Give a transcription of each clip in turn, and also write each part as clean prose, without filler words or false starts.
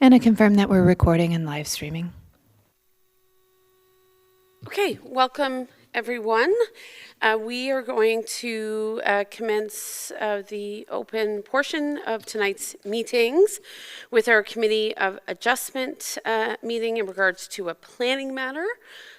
And I confirm that we're recording and live streaming. Okay, welcome everyone. We are going to commence the open portion of tonight's meetings with our Committee of Adjustment meeting in regards to a planning matter.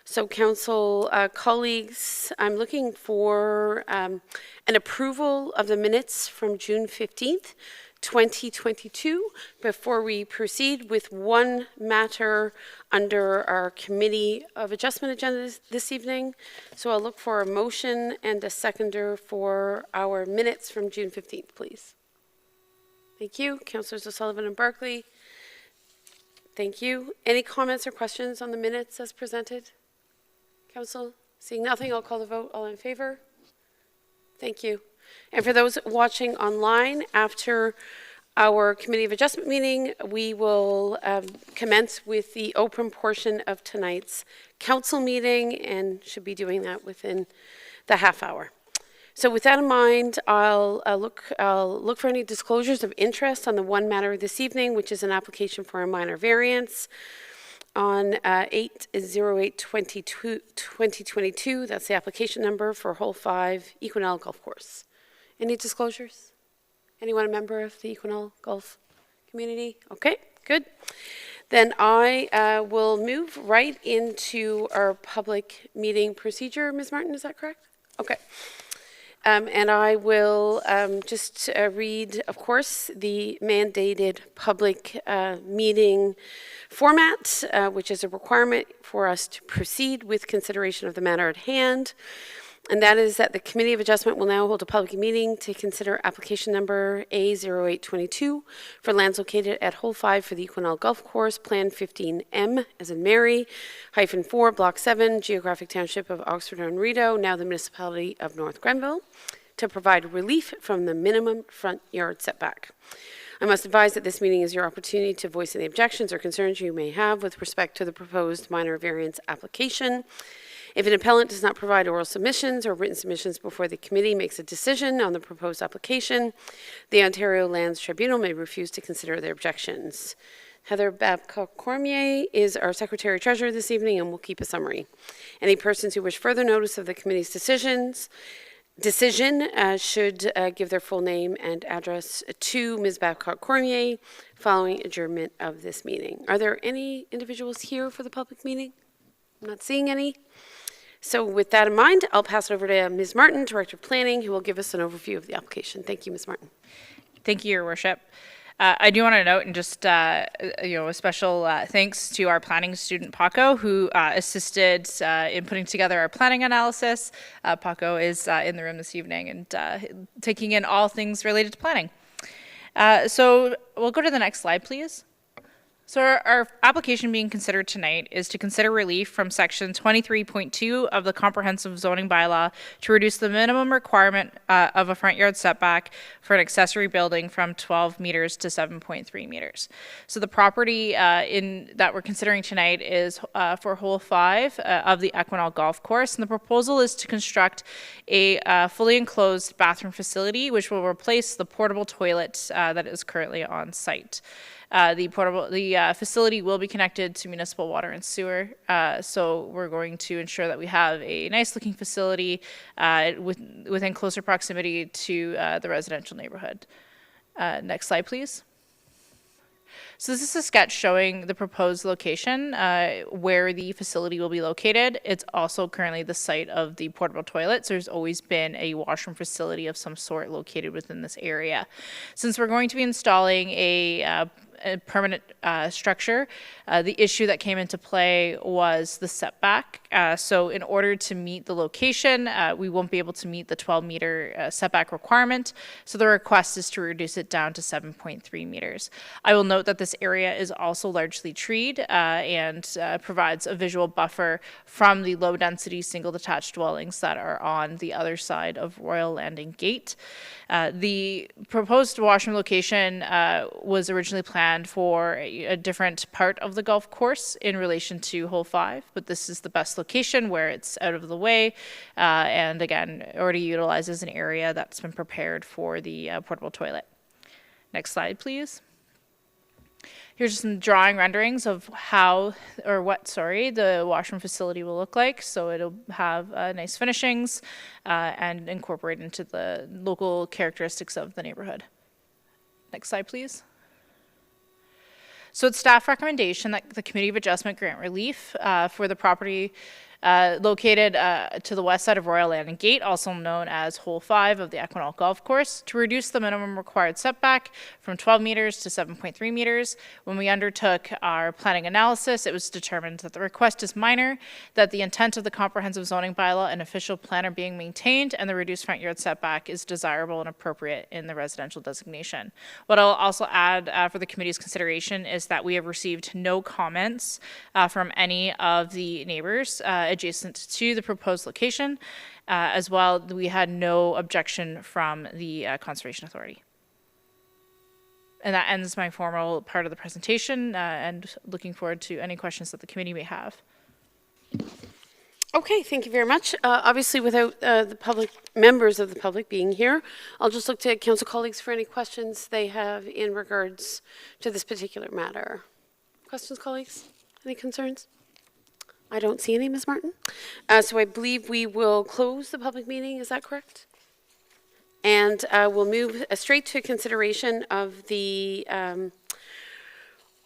So council colleagues, I'm looking for an approval of the minutes from June 15th, 2022 before we proceed with one matter under our Committee of Adjustment agenda this evening. So I'll look for a motion and a seconder for our minutes from June 15th, please. Thank you. Councillors O'Sullivan and Barkley. Thank you. Any comments or questions on the minutes as presented? Council? Seeing nothing, I'll call the vote. All in favor? Thank you. And for those watching online, after our Committee of Adjustment meeting, we will commence with the open portion of tonight's council meeting and should be doing that within the half hour. So with that in mind, I'll look for any disclosures of interest on the one matter this evening, which is an application for a minor variance on 8/08/2022. That's the application number for Hole 5 Equinell Golf Course. Any disclosures? Anyone a member of the Equinell Golf community? Okay, good. Then I will move right into our public meeting procedure. Ms. Martin, is that correct? Okay. And I will just read, of course, the mandated public meeting format, which is a requirement for us to proceed with consideration of the matter at hand. And that is that the Committee of Adjustment will now hold a public meeting to consider application number A0822 for lands located at Hole 5 for the Equinell Golf Course, Plan 15M, as in Mary, -4, Block 7, Geographic Township of Oxford and Rideau, now the Municipality of North Grenville, to provide relief from the minimum front yard setback. I must advise that this meeting is your opportunity to voice any objections or concerns you may have with respect to the proposed minor variance application. If an appellant does not provide oral submissions or written submissions before the committee makes a decision on the proposed application, the Ontario Lands Tribunal may refuse to consider their objections. Heather Babcock-Cormier is our Secretary-Treasurer this evening and will keep a summary. Any persons who wish further notice of the committee's decision should give their full name and address to Ms. Babcock-Cormier following adjournment of this meeting. Are there any individuals here for the public meeting? I'm not seeing any. So with that in mind, I'll pass it over to Ms. Martin, Director of Planning, who will give us an overview of the application. Thank you, Ms. Martin. Thank you, Your Worship. I do want to note and just, a special thanks to our planning student, Paco, who assisted in putting together our planning analysis. Paco is in the room this evening and taking in all things related to planning. So we'll go to the next slide, please. So our application being considered tonight is to consider relief from section 23.2 of the comprehensive zoning bylaw to reduce the minimum requirement of a front yard setback for an accessory building from 12 meters to 7.3 meters. So the property that we're considering tonight is for Hole 5 of the Equinell Golf Course, and the proposal is to construct a fully enclosed bathroom facility which will replace the portable toilet that is currently on site. The facility will be connected to municipal water and sewer, so we're going to ensure that we have a nice-looking facility within closer proximity to the residential neighborhood. Next slide, please. So this is a sketch showing the proposed location where the facility will be located. It's also currently the site of the portable toilet, so there's always been a washroom facility of some sort located within this area. Since we're going to be installing a permanent structure, the issue that came into play was the setback. So in order to meet the location, we won't be able to meet the 12-meter setback requirement. So the request is to reduce it down to 7.3 meters. I will note that this area is also largely treed and provides a visual buffer from the low-density single-detached dwellings that are on the other side of Royal Landing Gate. The proposed washroom location was originally planned for a different part of the golf course in relation to Hole 5, but this is the best location where it's out of the way and again already utilizes an area that's been prepared for the portable toilet. Next slide, please. Here's some drawing renderings of how, or what, sorry, the washroom facility will look like. So it'll have nice finishings and incorporate into the local characteristics of the neighborhood. Next slide, please. So it's staff recommendation that the Committee of Adjustment grant relief for the property located to the west side of Royal Landing Gate, also known as Hole 5 of the Equinol Golf Course, to reduce the minimum required setback from 12 meters to 7.3 meters. When we undertook our planning analysis, it was determined that the request is minor, that the intent of the comprehensive zoning bylaw and official plan are being maintained, and the reduced front yard setback is desirable and appropriate in the residential designation. What I'll also add for the committee's consideration is that we have received no comments from any of the neighbors adjacent to the proposed location. As well, we had no objection from the Conservation Authority. And that ends my formal part of the presentation, and looking forward to any questions that the committee may have. Okay, thank you very much. Obviously, without the public members of the public being here, I'll just look to council colleagues for any questions they have in regards to this particular matter. Questions, colleagues? Any concerns? I don't see any, Ms. Martin. So I believe we will close the public meeting. Is that correct? And we'll move straight to consideration of the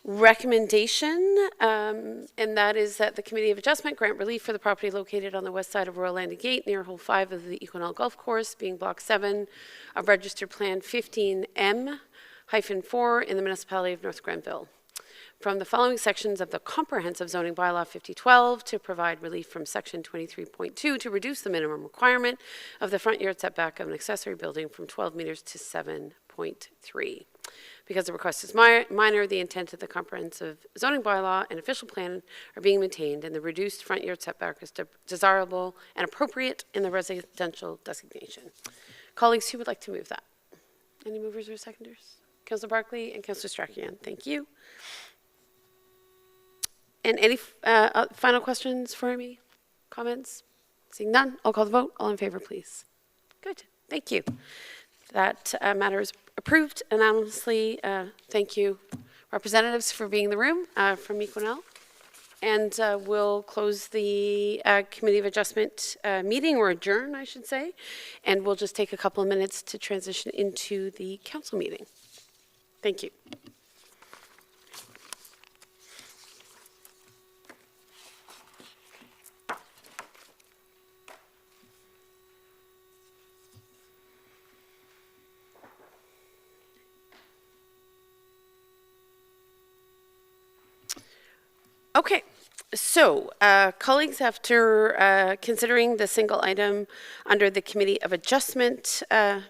recommendation, and that is that the Committee of Adjustment grant relief for the property located on the west side of Royal Landing Gate near Hole 5 of the Equinol Golf Course, being Block 7 of Registered Plan 15M-4 in the municipality of North Grenville, from the following sections of the Comprehensive Zoning Bylaw 5012 to provide relief from Section 23.2 to reduce the minimum requirement of the front yard setback of an accessory building from 12 meters to 7.3. Because the request is minor, the intent of the Comprehensive Zoning Bylaw and official plan are being maintained, and the reduced front yard setback is desirable and appropriate in the residential designation. Colleagues, who would like to move that? Any movers or seconders? Councillor Barclay and Councillor Strachan, thank you. And any final questions for me? Comments? Seeing none, I'll call the vote. All in favor, please. Good, thank you. That matter is approved anonymously. Thank you, representatives, for being in the room from Equinol. And we'll close the Committee of Adjustment meeting, or adjourn, I should say. And we'll just take a couple of minutes to transition into the council meeting. Thank you. Okay, so colleagues, after considering the single item under the Committee of Adjustment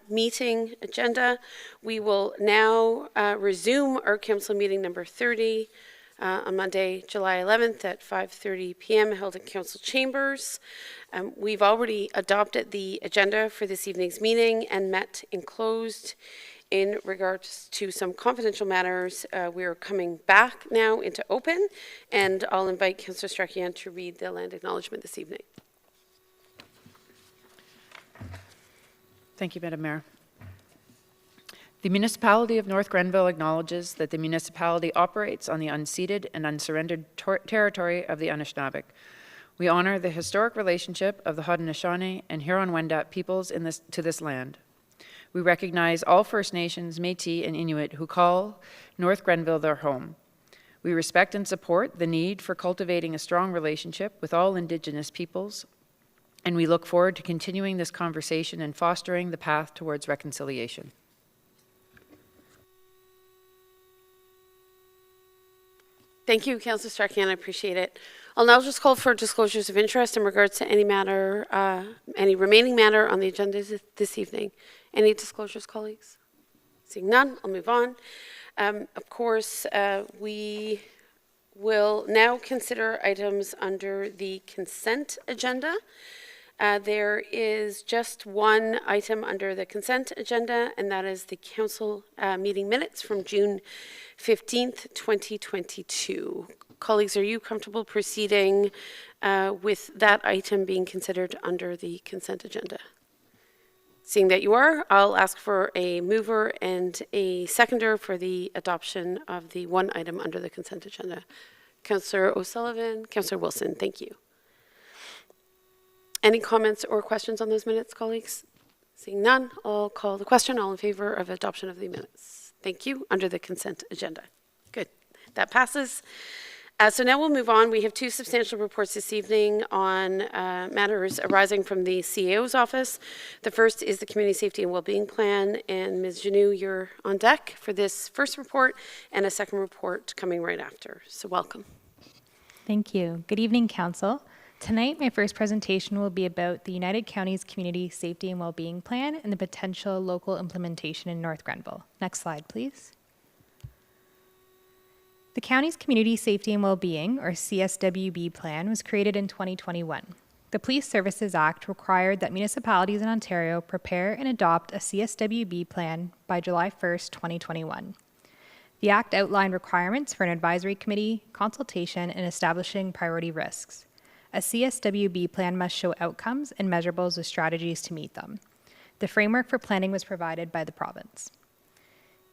meeting agenda, we will now resume our council meeting number 30 on Monday, July 11th at 5:30 p.m. held in council chambers. We've already adopted the agenda for this evening's meeting and met in closed. In regards to some confidential matters, we are coming back now into open, and I'll invite Councillor Strachan to read the land acknowledgement this evening. Thank you, Madam Mayor. The municipality of North Grenville acknowledges that the municipality operates on the unceded and unsurrendered territory of the Anishinaabe. We honor the historic relationship of the Haudenosaunee and Huron-Wendat peoples to this land. We recognize all First Nations, Métis, and Inuit who call North Grenville their home. We respect and support the need for cultivating a strong relationship with all Indigenous peoples, and we look forward to continuing this conversation and fostering the path towards reconciliation. Thank you, Councillor Strachan. I appreciate it. I'll now just call for disclosures of interest in regards to any matter, any remaining matter on the agenda this evening. Any disclosures, colleagues? Seeing none, I'll move on. Of course, we will now consider items under the consent agenda. There is just one item under the consent agenda, and that is the council meeting minutes from June 15th, 2022. Colleagues, are you comfortable proceeding with that item being considered under the consent agenda? Seeing that you are, I'll ask for a mover and a seconder for the adoption of the one item under the consent agenda. Councillor O'Sullivan, Councillor Wilson, thank you. Any comments or questions on those minutes, colleagues? Seeing none, I'll call the question. All in favor of adoption of the minutes? Thank you. Under the consent agenda. Good. That passes. So now we'll move on. We have two substantial reports this evening on matters arising from the CAO's office. The first is the Community Safety and Wellbeing Plan, and Ms. Janou, you're on deck for this first report and a second report coming right after. So welcome. Thank you. Good evening, Council. Tonight, my first presentation will be about the United Counties Community Safety and Wellbeing Plan and the potential local implementation in North Grenville. Next slide, please. The county's Community Safety and Wellbeing, or CSWB plan, was created in 2021. The Police Services Act required that municipalities in Ontario prepare and adopt a CSWB plan by July 1st, 2021. The Act outlined requirements for an advisory committee, consultation, and establishing priority risks. A CSWB plan must show outcomes and measurables with strategies to meet them. The framework for planning was provided by the province.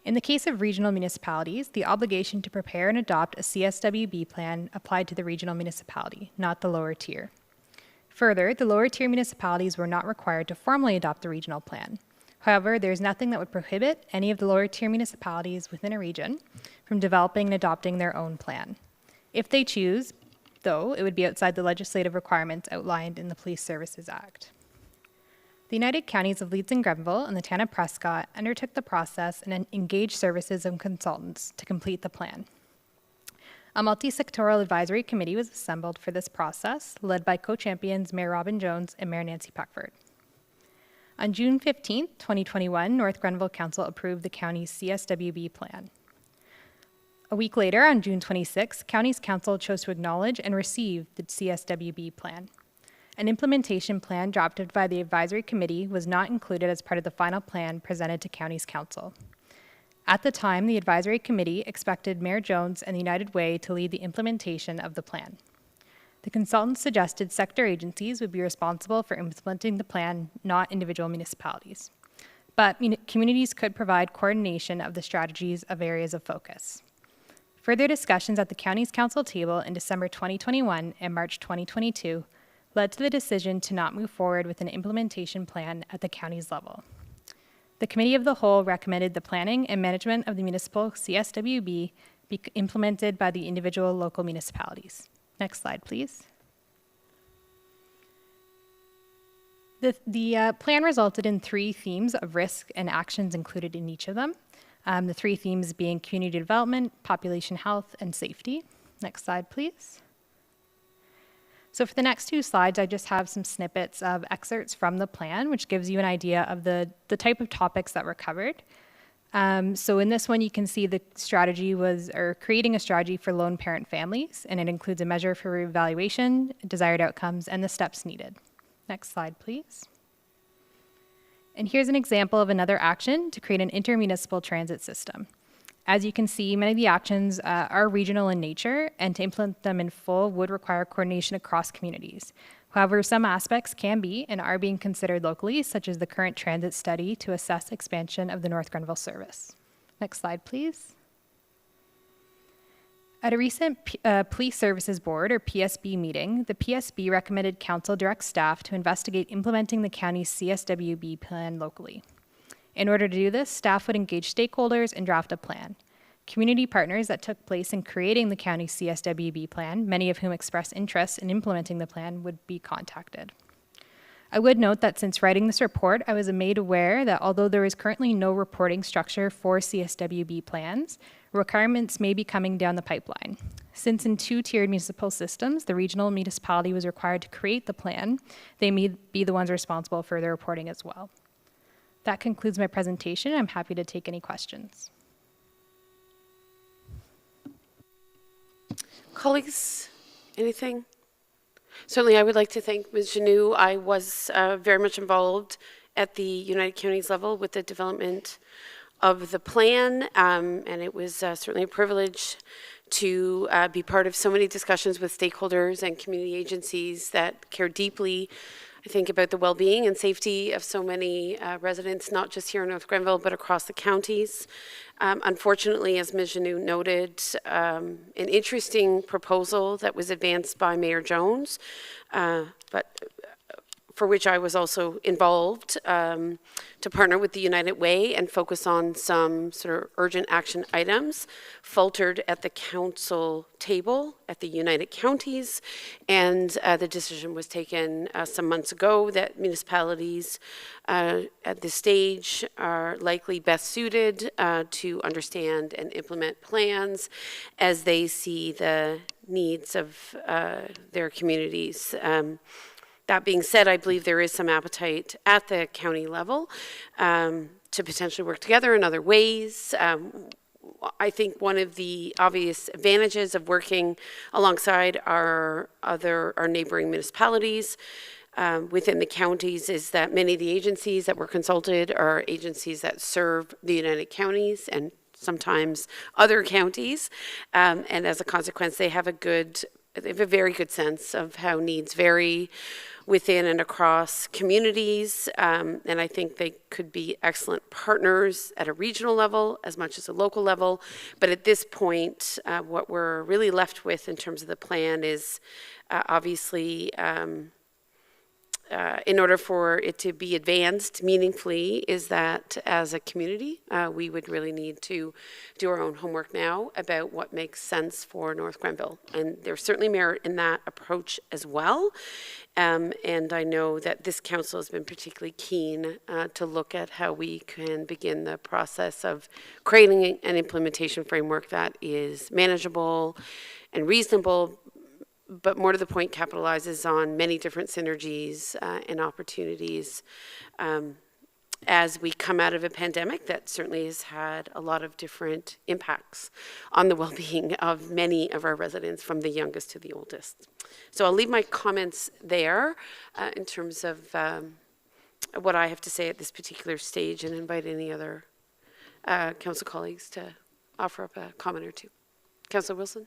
In the case of regional municipalities, the obligation to prepare and adopt a CSWB plan applied to the regional municipality, not the lower tier. Further, the lower tier municipalities were not required to formally adopt the regional plan. However, there is nothing that would prohibit any of the lower tier municipalities within a region from developing and adopting their own plan. If they choose, though, it would be outside the legislative requirements outlined in the Police Services Act. The United Counties of Leeds and Grenville and the Town of Prescott undertook the process and engaged services and consultants to complete the plan. A multi-sectoral advisory committee was assembled for this process, led by co-champions Mayor Robin Jones and Mayor Nancy Peckford. On June 15, 2021, North Grenville Council approved the county's CSWB plan. A week later, on June 26, County's Council chose to acknowledge and receive the CSWB plan. An implementation plan drafted by the advisory committee was not included as part of the final plan presented to County's Council. At the time, the advisory committee expected Mayor Jones and the United Way to lead the implementation of the plan. The consultants suggested sector agencies would be responsible for implementing the plan, not individual municipalities. But communities could provide coordination of the strategies of areas of focus. Further discussions at the County's Council table in December 2021 and March 2022 led to the decision to not move forward with an implementation plan at the county's level. The Committee of the Whole recommended the planning and management of the municipal CSWB be implemented by the individual local municipalities. Next slide, please. The plan resulted in 3 themes of risk and actions included in each of them. The 3 themes being community development, population health, and safety. Next slide, please. So for the next 2 slides, I just have some snippets of excerpts from the plan, which gives you an idea of the type of topics that were covered. So in this one, you can see the strategy was, or creating a strategy for lone parent families, and it includes a measure for evaluation, desired outcomes, and the steps needed. Next slide, please. And here's an example of another action to create an intermunicipal transit system. As you can see, many of the actions are regional in nature, and to implement them in full would require coordination across communities. However, some aspects can be and are being considered locally, such as the current transit study to assess expansion of the North Grenville service. Next slide, please. At a recent Police Services Board, or PSB meeting, the PSB recommended Council direct staff to investigate implementing the county's CSWB plan locally. In order to do this, staff would engage stakeholders and draft a plan. Community partners that took place in creating the county's CSWB plan, many of whom expressed interest in implementing the plan, would be contacted. I would note that since writing this report, I was made aware that although there is currently no reporting structure for CSWB plans, requirements may be coming down the pipeline. Since in 2-tiered municipal systems, the regional municipality was required to create the plan, they may be the ones responsible for the reporting as well. That concludes my presentation. I'm happy to take any questions. Colleagues, anything? Certainly, I would like to thank Ms. Janou. I was very much involved at the United Counties level with the development of the plan, and it was certainly a privilege to be part of so many discussions with stakeholders and community agencies that care deeply I think about the well-being and safety of so many residents, not just here in North Grenville, but across the counties. Unfortunately, as Ms. Janou noted, an interesting proposal that was advanced by Mayor Jones, but for which I was also involved, to partner with the United Way and focus on some sort of urgent action items, faltered at the council table at the United Counties, and the decision was taken some months ago that municipalities at this stage are likely best suited to understand and implement plans as they see the needs of their communities. That being said, I believe there is some appetite at the county level to potentially work together in other ways. I think one of the obvious advantages of working alongside our neighboring municipalities within the counties is that many of the agencies that were consulted are agencies that serve the United Counties and sometimes other counties, and as a consequence, they have a very good sense of how needs vary within and across communities, and I think they could be excellent partners at a regional level as much as a local level. But at this point, what we're really left with in terms of the plan is obviously in order for it to be advanced meaningfully, is that as a community, we would really need to do our own homework now about what makes sense for North Grenville. And there's certainly merit in that approach as well. And I know that this council has been particularly keen to look at how we can begin the process of creating an implementation framework that is manageable and reasonable, but more to the point, capitalizes on many different synergies and opportunities as we come out of a pandemic that certainly has had a lot of different impacts on the well-being of many of our residents, from the youngest to the oldest. So I'll leave my comments there in terms of what I have to say at this particular stage, and invite any other council colleagues to offer up a comment or two. Councillor Wilson?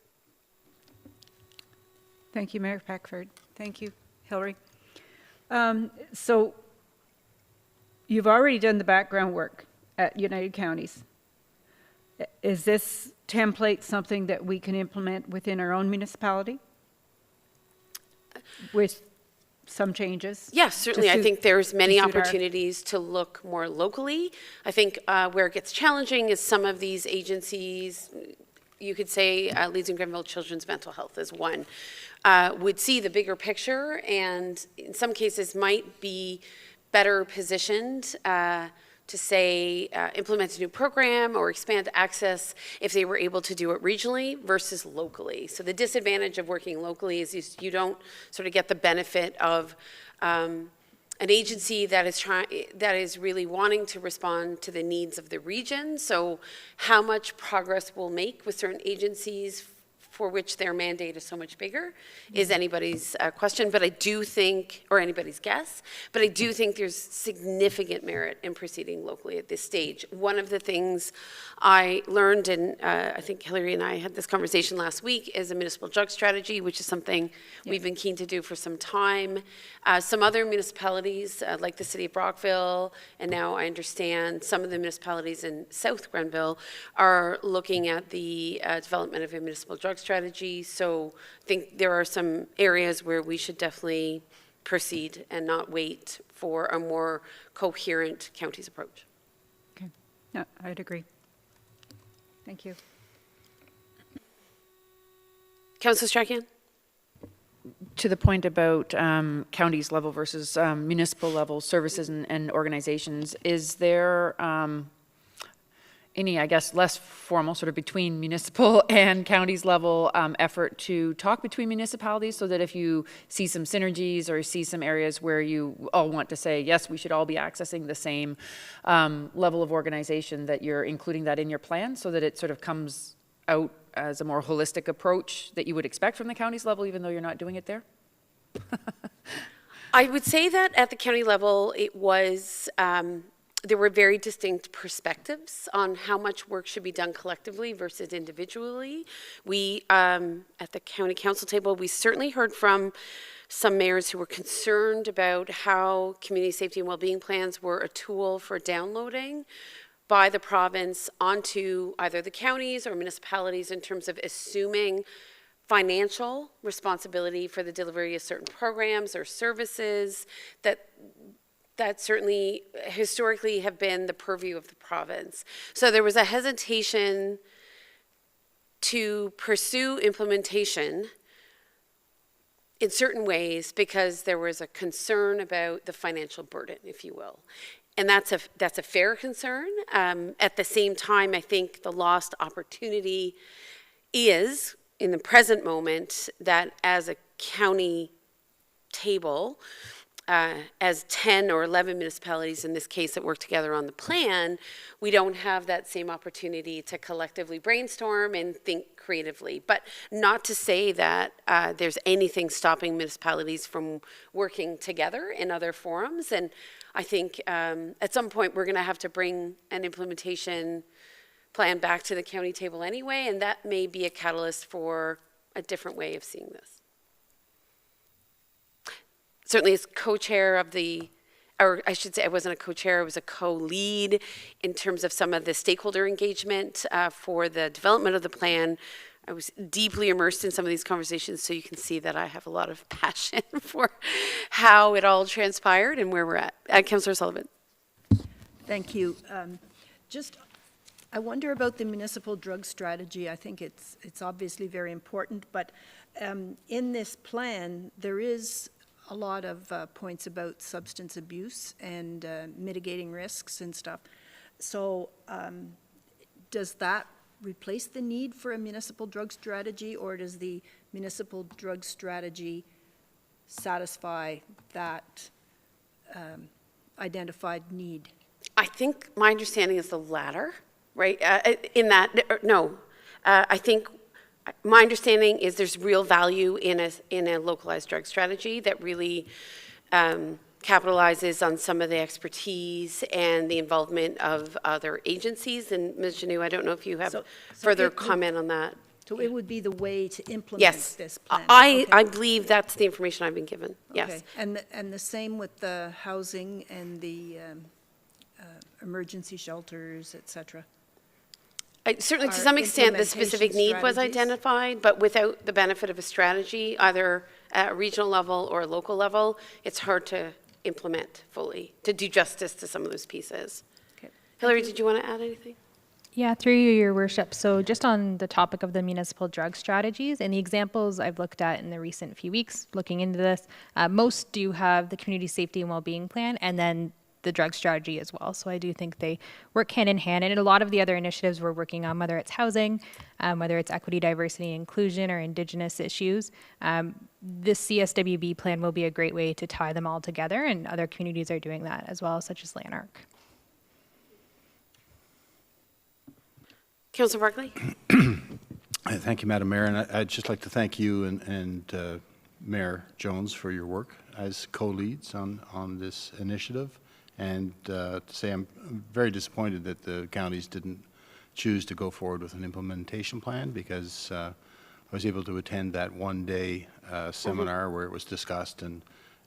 Thank you, Mayor Peckford. Thank you, Hillary. So you've already done the background work at United Counties. Is this template something that we can implement within our own municipality with some changes? Yes, certainly. I think there's many suit our- opportunities to look more locally. I think where it gets challenging is some of these agencies, you could say Leeds and Grenville Children's Mental Health is one, would see the bigger picture and in some cases might be better positioned to say implement a new program or expand access if they were able to do it regionally versus locally. So the disadvantage of working locally is you don't sort of get the benefit of an agency that is really wanting to respond to the needs of the region. So how much progress we'll make with certain agencies for which their mandate is so much bigger is anybody's question, but I do think, or anybody's guess, but I do think there's significant merit in proceeding locally at this stage. One of the things I learned, and I think Hillary and I had this conversation last week, is a municipal drug strategy, which is something we've been keen to do for some time. Some other municipalities, like the city of Brockville, and now I understand some of the municipalities in South Grenville are looking at the development of a municipal drug strategy. So I think there are some areas where we should definitely proceed and not wait for a more coherent counties approach. Okay, yeah, I'd agree. Thank you. Councillor Strachan? To the point about counties level versus municipal level services and organizations, is there any, I guess, less formal, sort of between municipal and counties level effort to talk between municipalities so that if you see some synergies or see some areas where you all want to say, yes, we should all be accessing the same level of organization, that you're including that in your plan so that it sort of comes out as a more holistic approach that you would expect from the counties level, even though you're not doing it there? I would say that at the county level, it was there were very distinct perspectives on how much work should be done collectively versus individually. We, at the county council table, we certainly heard from some mayors who were concerned about how community safety and well-being plans were a tool for downloading by the province onto either the counties or municipalities in terms of assuming financial responsibility for the delivery of certain programs or services that certainly historically have been the purview of the province. So there was a hesitation to pursue implementation in certain ways because there was a concern about the financial burden, if you will. And that's a fair concern. At the same time, I think the lost opportunity is, in the present moment, that as a county table, as 10 or 11 municipalities in this case that work together on the plan, we don't have that same opportunity to collectively brainstorm and think creatively. But not to say that there's anything stopping municipalities from working together in other forums. And I think at some point we're going to have to bring an implementation plan back to the county table anyway, and that may be a catalyst for a different way of seeing this. Certainly as co-chair of the, or I should say I wasn't a co-chair, I was a co-lead in terms of some of the stakeholder engagement for the development of the plan. I was deeply immersed in some of these conversations, so you can see that I have a lot of passion for how it all transpired and where we're at. Councillor Sullivan. Thank you. I wonder about the municipal drug strategy. I think it's obviously very important, but in this plan, there is a lot of points about substance abuse and mitigating risks and stuff. So does that replace the need for a municipal drug strategy, or does the municipal drug strategy satisfy that identified need? I think my understanding is the latter, right? In that, no. I think my understanding is there's real value in a localized drug strategy that really capitalizes on some of the expertise and the involvement of other agencies. And Ms. Janeau, I don't know if you have further comment on that. So it would be the way to implement Yes, this plan? I believe that's the information I've been given, yes. Okay. And the same with the housing and the emergency shelters, et cetera? Certainly, to Our some extent, the specific implementation need was strategies? identified, but without the benefit of a strategy, either at a regional level or a local level, it's hard to implement fully, to do justice to some of those pieces. Okay. Hillary, did you want to add anything? Yeah, through you, Your Worship. So just on the topic of the municipal drug strategies and the examples I've looked at in the recent few weeks looking into this, most do have the community safety and well-being plan and then the drug strategy as well. So I do think they work hand in hand. And a lot of the other initiatives we're working on, whether it's housing, whether it's equity, diversity, and inclusion, or Indigenous issues, this CSWB plan will be a great way to tie them all together, and other communities are doing that as well, such as Lanark. Councillor Barkley? Thank you, Madam Mayor, and I'd just like to thank you and Mayor Jones for your work as co-leads on this initiative, and to say I'm very disappointed that the counties didn't choose to go forward with an implementation plan, because I was able to attend that one-day seminar where it was discussed, and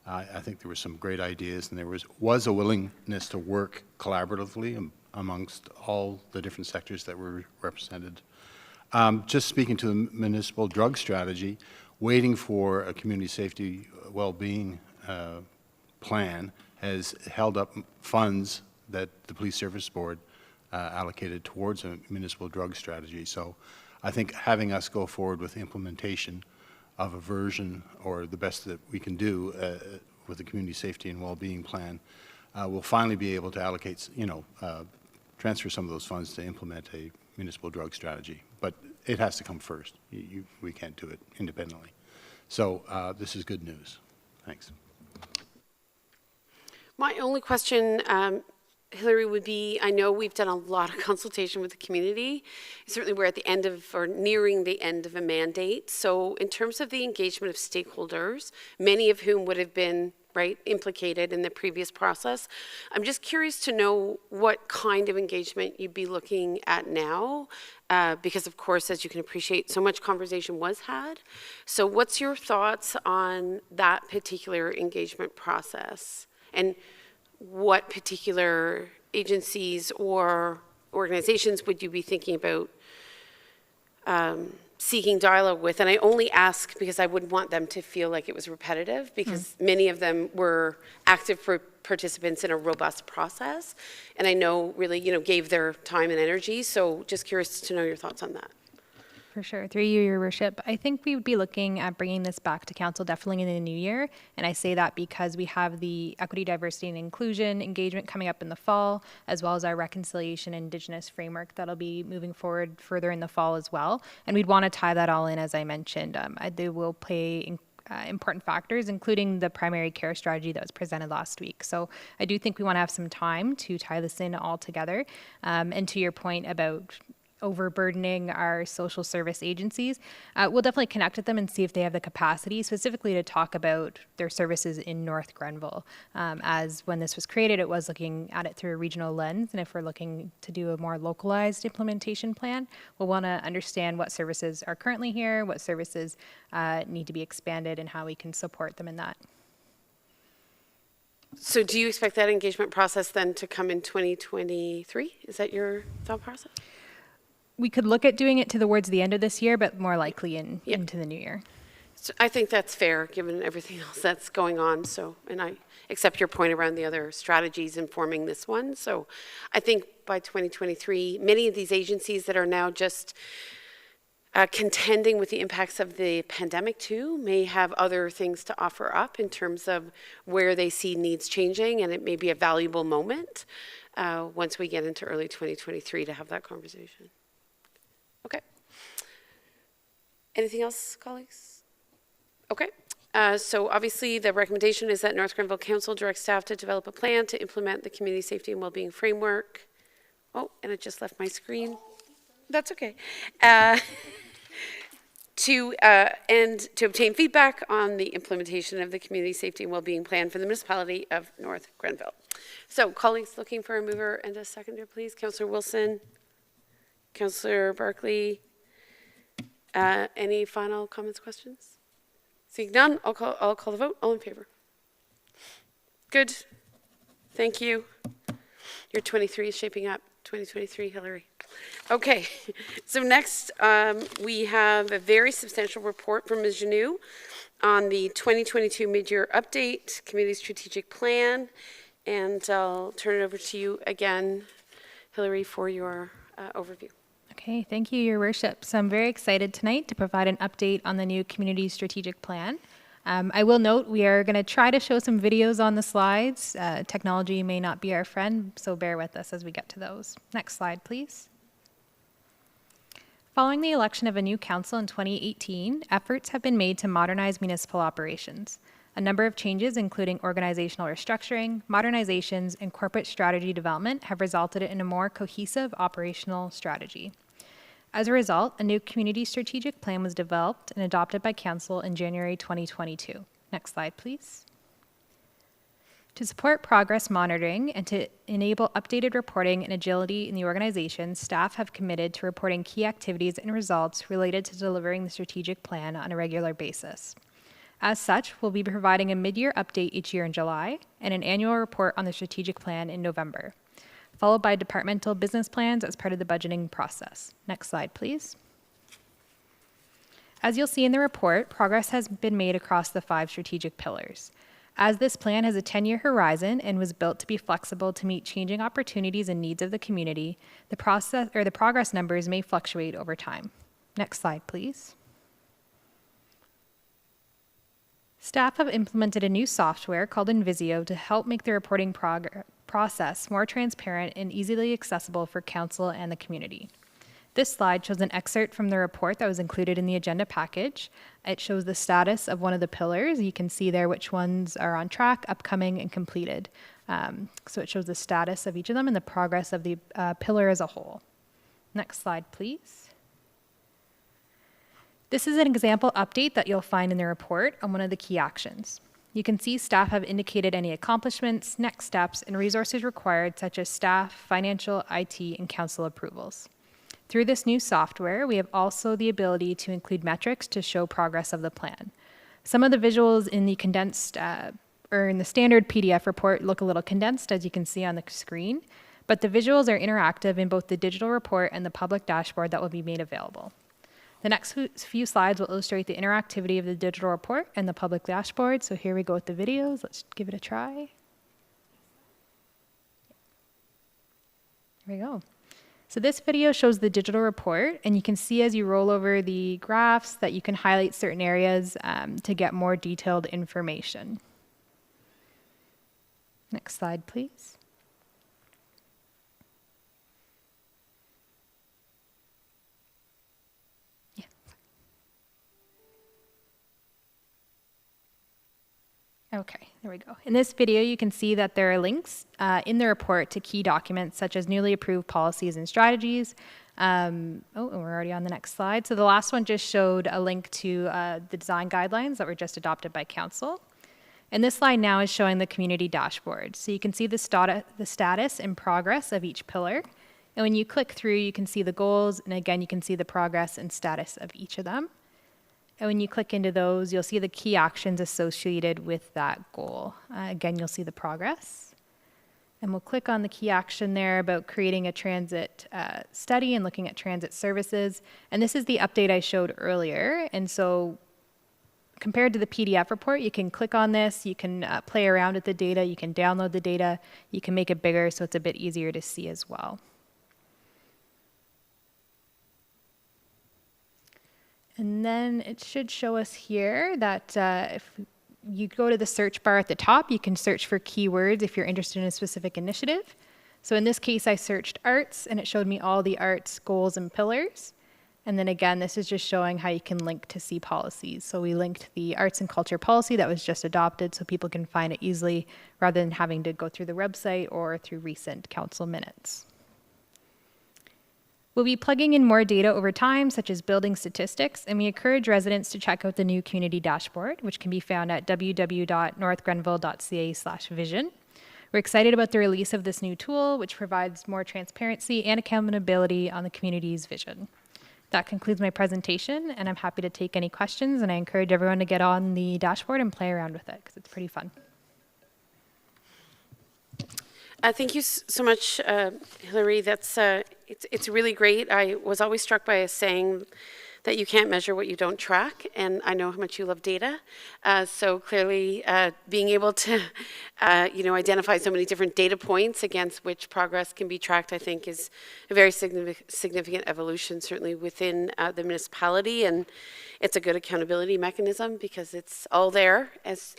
I think there were some great ideas, and there was a willingness to work collaboratively amongst all the different sectors that were represented. Just speaking to the municipal drug strategy, waiting for a community safety well-being plan has held up funds that the Police Service Board allocated towards a municipal drug strategy. So I think having us go forward with implementation of a version, or the best that we can do with the community safety and well-being plan, we'll finally be able to allocate, transfer some of those funds to implement a municipal drug strategy. But it has to come first. We can't do it independently. So this is good news. Thanks. My only question, Hillary, would be, I know we've done a lot of consultation with the community. Certainly we're at the end of, or nearing the end of a mandate. So in terms of the engagement of stakeholders, many of whom would have been right, implicated in the previous process. I'm just curious to know what kind of engagement you'd be looking at now, because of course, as you can appreciate, so much conversation was had. So what's your thoughts on that particular engagement process? And what particular agencies or organizations would you be thinking about seeking dialogue with? And I only ask because I wouldn't want them to feel like it was repetitive, because many of them were active participants in a robust process, and I know really, gave their time and energy. So just curious to know your thoughts on that. For sure. Through you, Your Worship, I think we would be looking at bringing this back to council definitely in the new year. And I say that because we have the equity, diversity, and inclusion engagement coming up in the fall, as well as our reconciliation and Indigenous framework that'll be moving forward further in the fall as well. And we'd want to tie that all in, as I mentioned. They will play important factors, including the primary care strategy that was presented last week. So I do think we want to have some time to tie this in all together. And to your point about overburdening our social service agencies, we'll definitely connect with them and see if they have the capacity specifically to talk about their services in North Grenville. As when this was created, it was looking at it through a regional lens, and if we're looking to do a more localized implementation plan, we'll want to understand what services are currently here, what services need to be expanded, and how we can support them in that. So do you expect that engagement process then to come in 2023? Is that your thought process? We could look at doing it towards the end of this year, but more likely into the new year. So I think that's fair, given everything else that's going on. So, and I accept your point around the other strategies informing this one. So I think by 2023, many of these agencies that are now just contending with the impacts of the pandemic too may have other things to offer up in terms of where they see needs changing, and it may be a valuable moment once we get into early 2023 to have that conversation. Okay. Anything else, colleagues? Okay. So obviously the recommendation is that North Grenville Council direct staff to develop a plan to implement the community safety and wellbeing framework. Oh, and it just left my screen. That's okay. To obtain feedback on the implementation of the community safety and wellbeing plan for the municipality of North Grenville. So colleagues looking for a mover and a seconder, please. Councillor Wilson, Councillor Barkley, any final comments, questions? Seeing none, I'll call the vote. All in favor? Good. Thank you. Your 23 is shaping up. 2023, Hillary. Okay, so next we have a very substantial report from Ms. Janou on the 2022 mid-year update, community strategic plan, and I'll turn it over to you again, Hillary, for your overview. Okay, thank you, Your Worship. So I'm very excited tonight to provide an update on the new community strategic plan. I will note we are going to try to show some videos on the slides. Technology may not be our friend, so bear with us as we get to those. Next slide, please. Following the election of a new council in 2018, efforts have been made to modernize municipal operations. A number of changes, including organizational restructuring, modernizations, and corporate strategy development, have resulted in a more cohesive operational strategy. As a result, a new community strategic plan was developed and adopted by Council in January 2022. Next slide, please. To support progress monitoring and to enable updated reporting and agility in the organization, staff have committed to reporting key activities and results related to delivering the strategic plan on a regular basis. As such, we'll be providing a mid-year update each year in July and an annual report on the strategic plan in November, followed by departmental business plans as part of the budgeting process. Next slide, please. As you'll see in the report, progress has been made across the 5 strategic pillars. As this plan has a 10-year horizon and was built to be flexible to meet changing opportunities and needs of the community, the progress numbers may fluctuate over time. Next slide, please. Staff have implemented a new software called Invisio to help make the reporting process more transparent and easily accessible for council and the community. This slide shows an excerpt from the report that was included in the agenda package. It shows the status of one of the pillars. You can see there which ones are on track, upcoming, and completed. So it shows the status of each of them and the progress of the pillar as a whole. Next slide, please. This is an example update that you'll find in the report on one of the key actions. You can see staff have indicated any accomplishments, next steps, and resources required, such as staff, financial, IT, and council approvals. Through this new software, we have also the ability to include metrics to show progress of the plan. Some of the visuals in the condensed or in the standard PDF report look a little condensed, as you can see on the screen, but the visuals are interactive in both the digital report and the public dashboard that will be made available. The next few slides will illustrate the interactivity of the digital report and the public dashboard. So here we go with the videos. Let's give it a try. Here we go. So this video shows the digital report, and you can see as you roll over the graphs that you can highlight certain areas to get more detailed information. Next slide, please. Okay, there we go. In this video, you can see that there are links in the report to key documents such as newly approved policies and strategies. And we're already on the next slide. So the last one just showed a link to the design guidelines that were just adopted by council. And this slide now is showing the community dashboard. So you can see the status and progress of each pillar. And when you click through, you can see the goals. And again, you can see the progress and status of each of them. And when you click into those, you'll see the key actions associated with that goal. Again, you'll see the progress. And we'll click on the key action there about creating a transit study and looking at transit services. And this is the update I showed earlier. And so compared to the PDF report, you can click on this, you can play around with the data, you can download the data, you can make it bigger so it's a bit easier to see as well. And then it should show us here that if you go to the search bar at the top, you can search for keywords if you're interested in a specific initiative. So in this case, I searched arts, and it showed me all the arts goals and pillars. And then again, this is just showing how you can link to see policies. So we linked the arts and culture policy that was just adopted so people can find it easily rather than having to go through the website or through recent council minutes. We'll be plugging in more data over time, such as building statistics, and we encourage residents to check out the new community dashboard, which can be found at www.northgrenville.ca/vision. We're excited about the release of this new tool, which provides more transparency and accountability on the community's vision. That concludes my presentation, and I'm happy to take any questions, and I encourage everyone to get on the dashboard and play around with it, because it's pretty fun. Thank you so much, Hillary. That's it's really great. I was always struck by a saying that you can't measure what you don't track, and I know how much you love data. So clearly, being able to, identify so many different data points against which progress can be tracked, I think, is a very significant evolution, certainly within the municipality, and it's a good accountability mechanism because it's all there, as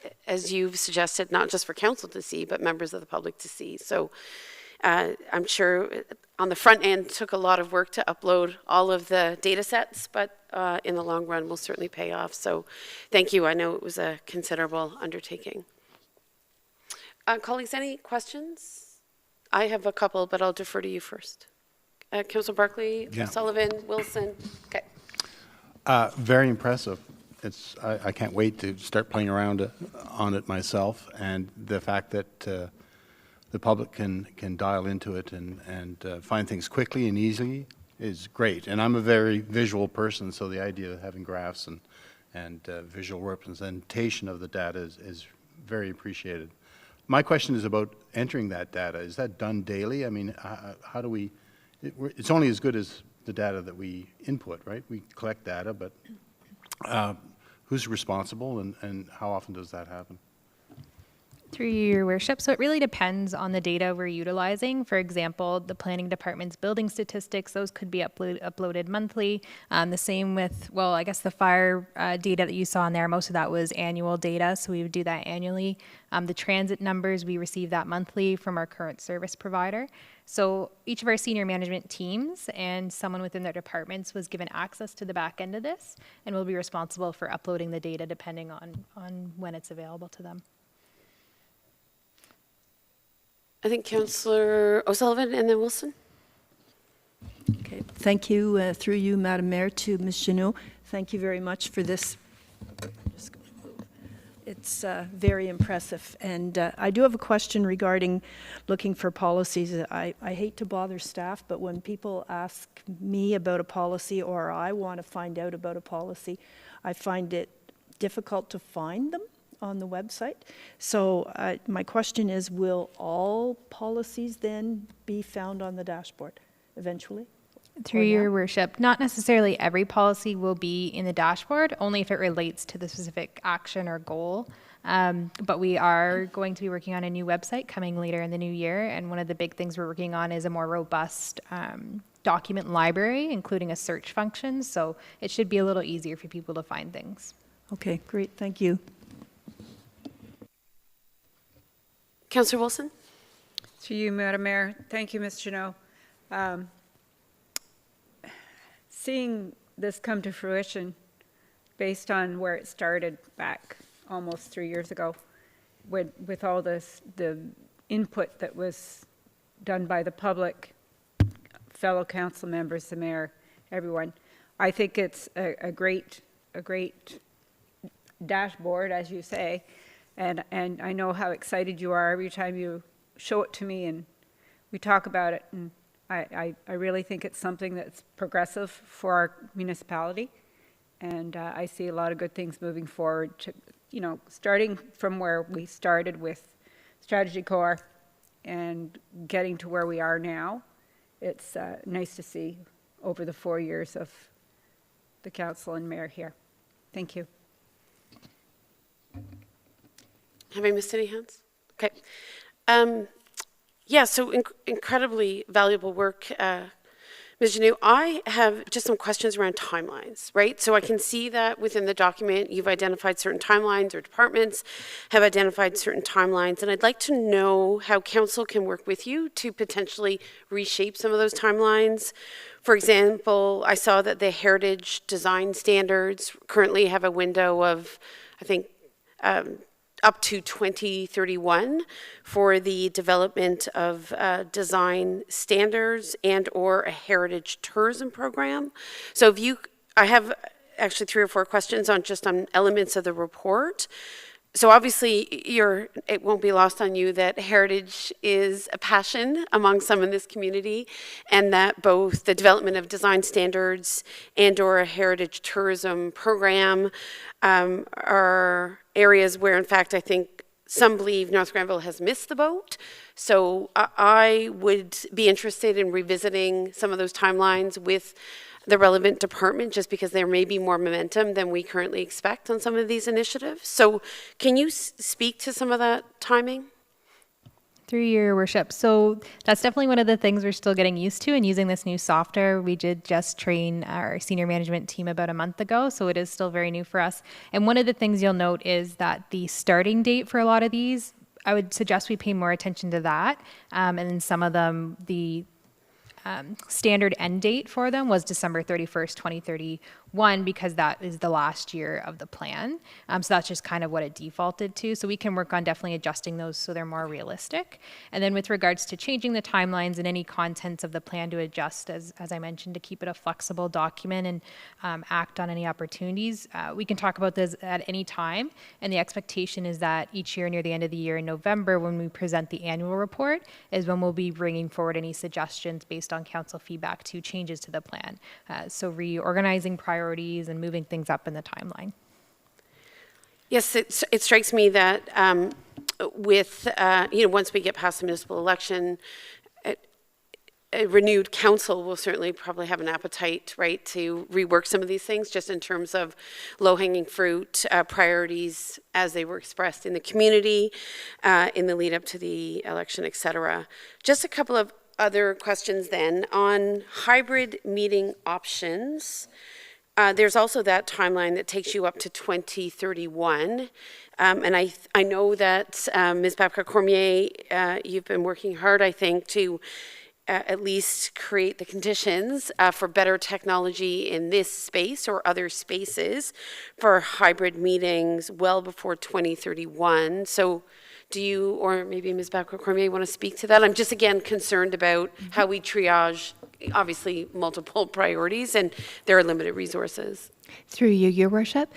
you've suggested, not just for council to see, but members of the public to see. So I'm sure on the front end took a lot of work to upload all of the data sets, but in the long run will certainly pay off. So thank you. I know it was a considerable undertaking. Colleagues, any questions? I have a couple, but I'll defer to you first. Councillor Barclay, Yeah. Sullivan, Wilson. Okay. Very impressive. I can't wait to start playing around on it myself, and the fact that the public can dial into it and find things quickly and easily is great. And I'm a very visual person, so the idea of having graphs and visual representation of the data is very appreciated. My question is about entering that data. Is that done daily? I mean, how do we, it's only as good as the data that we input, right? We collect data, but who's responsible and how often does that happen? Through your worship. So it really depends on the data we're utilizing. For example, the planning department's building statistics, those could be uploaded monthly. The same with, well, I guess the fire data that you saw in there, most of that was annual data, so we would do that annually. The transit numbers, we receive that monthly from our current service provider. So each of our senior management teams and someone within their departments was given access to the back end of this and will be responsible for uploading the data depending on when it's available to them. I think Councillor O'Sullivan and then Wilson. Okay, thank you, through you, Madam Mayor, to Ms. Genot. Thank you very much for this. It's very impressive. And I do have a question regarding looking for policies. I hate to bother staff, but when people ask me about a policy or I want to find out about a policy, I find it difficult to find them on the website. So my question is, will all policies then be found on the dashboard eventually? Through your worship, not necessarily every policy will be in the dashboard, only if it relates to the specific action or goal. But we are going to be working on a new website coming later in the new year. And one of the big things we're working on is a more robust document library, including a search function. So it should be a little easier for people to find things. Okay, great, thank you. Councillor Wilson? To you, Madam Mayor. Thank you, Ms. Janot. Seeing this come to fruition based on where it started back almost 3 years ago with all this, the input that was done by the public, fellow council members, the mayor, everyone, I think it's a great dashboard, as you say, and I know how excited you are every time you show it to me and we talk about it, and I really think it's something that's progressive for our municipality, and I see a lot of good things moving forward to, you know, starting from where we started with Strategy Core and getting to where we are now. It's nice to see over the 4 years of the council and mayor here. Thank you. Have I missed any hands? Okay. Yeah, so incredibly valuable work, Ms. Janot. I have just some questions around timelines, right? So I can see that within the document, you've identified certain timelines, or departments have identified certain timelines, and I'd like to know how council can work with you to potentially reshape some of those timelines. For example, I saw that the heritage design standards currently have a window of, I think, up to 2031 for the development of design standards and or a heritage tourism program. So if you, I have actually 3 or 4 questions on just on elements of the report. So obviously it won't be lost on you that heritage is a passion among some in this community, and that both the development of design standards and or a heritage tourism program are areas where, in fact, I think some believe North Granville has missed the boat. So I would be interested in revisiting some of those timelines with the relevant department, just because there may be more momentum than we currently expect on some of these initiatives. So can you speak to some of that timing? Through your worship. So that's definitely one of the things we're still getting used to and using this new software. We did just train our senior management team about a month ago, so it is still very new for us. And one of the things you'll note is that the starting date for a lot of these, I would suggest we pay more attention to that. And then some of them, the standard end date for them was December 31st, 2031, because that is the last year of the plan. So that's just kind of what it defaulted to. So we can work on definitely adjusting those so they're more realistic. And then with regards to changing the timelines and any contents of the plan to adjust, as I mentioned, to keep it a flexible document and act on any opportunities, we can talk about this at any time. And the expectation is that each year near the end of the year in November, when we present the annual report, is when we'll be bringing forward any suggestions based on council feedback to changes to the plan. So reorganizing priorities and moving things up in the timeline. Yes, it strikes me that with, once we get past the municipal election, a renewed council will certainly probably have an appetite, right, to rework some of these things, just in terms of low-hanging fruit priorities as they were expressed in the community in the lead up to the election, et cetera. Just a couple of other questions then. On hybrid meeting options, there's also that timeline that takes you up to 2031. And I know that Ms. Babcock-Cormier, you've been working hard, I think, to at least create the conditions for better technology in this space or other spaces for hybrid meetings well before 2031. So do you, or maybe Ms. Babcock-Cormier, want to speak to that? I'm just, again, concerned about how we triage, obviously, multiple priorities, and there are limited resources. Through you, Your Worship,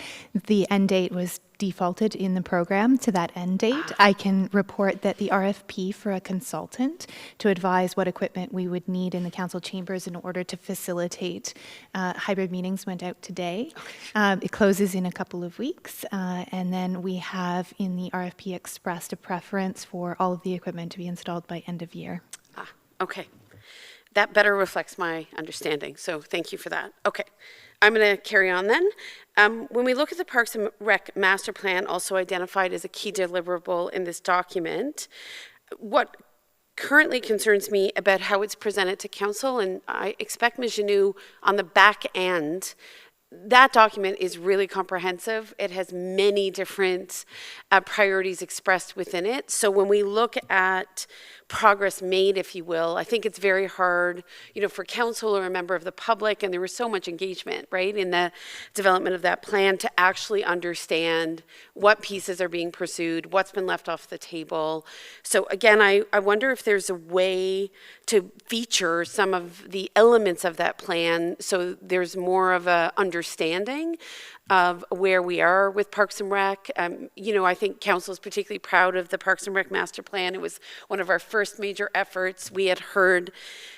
the end date was defaulted in the program to that end date. I can report that the RFP for a consultant to advise what equipment we would need in the council chambers in order to facilitate hybrid meetings went out today. It closes in a couple of weeks, and then we have in the RFP expressed a preference for all of the equipment to be installed by end of year. Okay. That better reflects my understanding, so thank you for that. Okay, I'm going to carry on then. When we look at the Parks and Rec Master Plan, also identified as a key deliverable in this document, what currently concerns me about how it's presented to council, and I expect Ms. Janou on the back end, that document is really comprehensive. It has many different priorities expressed within it. So when we look at progress made, if you will, I think it's very hard, you know, for council or a member of the public, and there was so much engagement, right, in the development of that plan to actually understand what pieces are being pursued, what's been left off the table. So again, I wonder if there's a way to feature some of the elements of that plan so there's more of a understanding of where we are with Parks and Rec. You know, I think council is particularly proud of the Parks and Rec Master Plan. It was one of our first major efforts. We had heard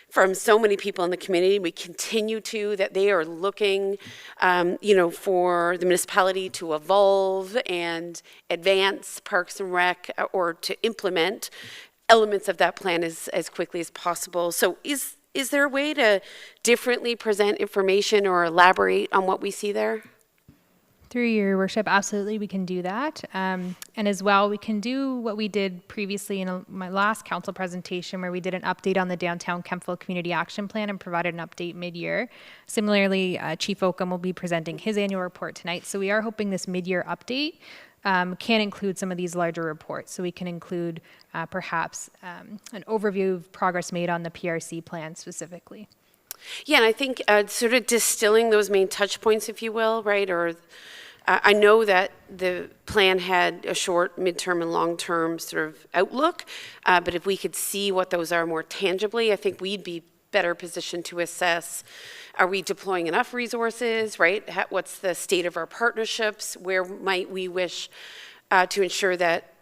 from so many people in the community, we continue to, that they are looking, you know, for the municipality to evolve and advance Parks and Rec or to implement elements of that plan as quickly as possible. So is there a way to differently present information or elaborate on what we see there? Through your worship, absolutely, we can do that. And as well, we can do what we did previously in my last council presentation, where we did an update on the Downtown Kemptville Community Action Plan and provided an update mid-year. Similarly, Chief Oakham will be presenting his annual report tonight. So we are hoping this mid-year update can include some of these larger reports. So we can include perhaps an overview of progress made on the PRC plan specifically. Yeah, and I think sort of distilling those main touch points, if you will, right? Or I know that the plan had a short, midterm, and long-term sort of outlook, but if we could see what those are more tangibly, I think we'd be better positioned to assess, are we deploying enough resources, right? What's the state of our partnerships? Where might we wish to ensure that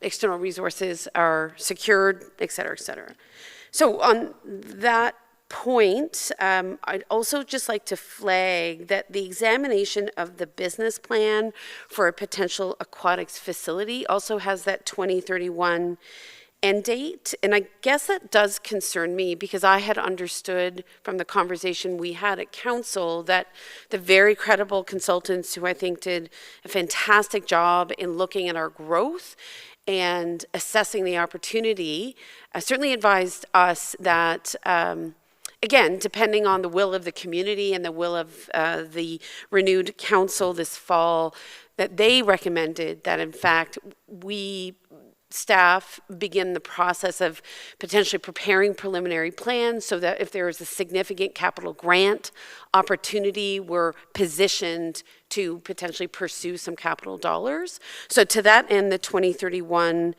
external resources are secured, et cetera, et cetera. So on that point, I'd also just like to flag that the examination of the business plan for a potential aquatics facility also has that 2031 end date. And I guess that does concern me because I had understood from the conversation we had at council that the very credible consultants who I think did a fantastic job in looking at our growth and assessing the opportunity certainly advised us that again, depending on the will of the community and the will of the renewed council this fall, that they recommended that, in fact, we staff begin the process of potentially preparing preliminary plans so that if there is a significant capital grant opportunity, we're positioned to potentially pursue some capital dollars. So to that end, the 2031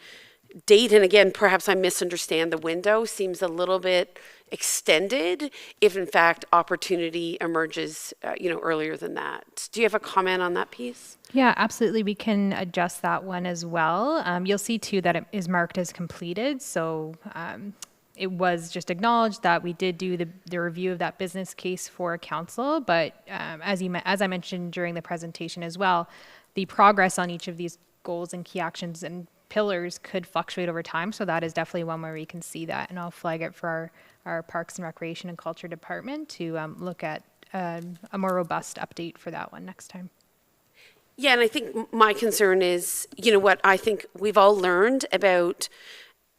date, and again, perhaps I misunderstand the window, seems a little bit extended if in fact opportunity emerges you know, earlier than that. Do you have a comment on that piece? Yeah, absolutely. We can adjust that one as well. You'll see too that it is marked as completed. So it was just acknowledged that we did do the review of that business case for council. But as I mentioned during the presentation as well, the progress on each of these goals and key actions and pillars could fluctuate over time. So that is definitely one where we can see that. And I'll flag it for our Parks and Recreation and Culture Department to look at a more robust update for that one next time. Yeah, and I think my concern is, you know, what I think we've all learned about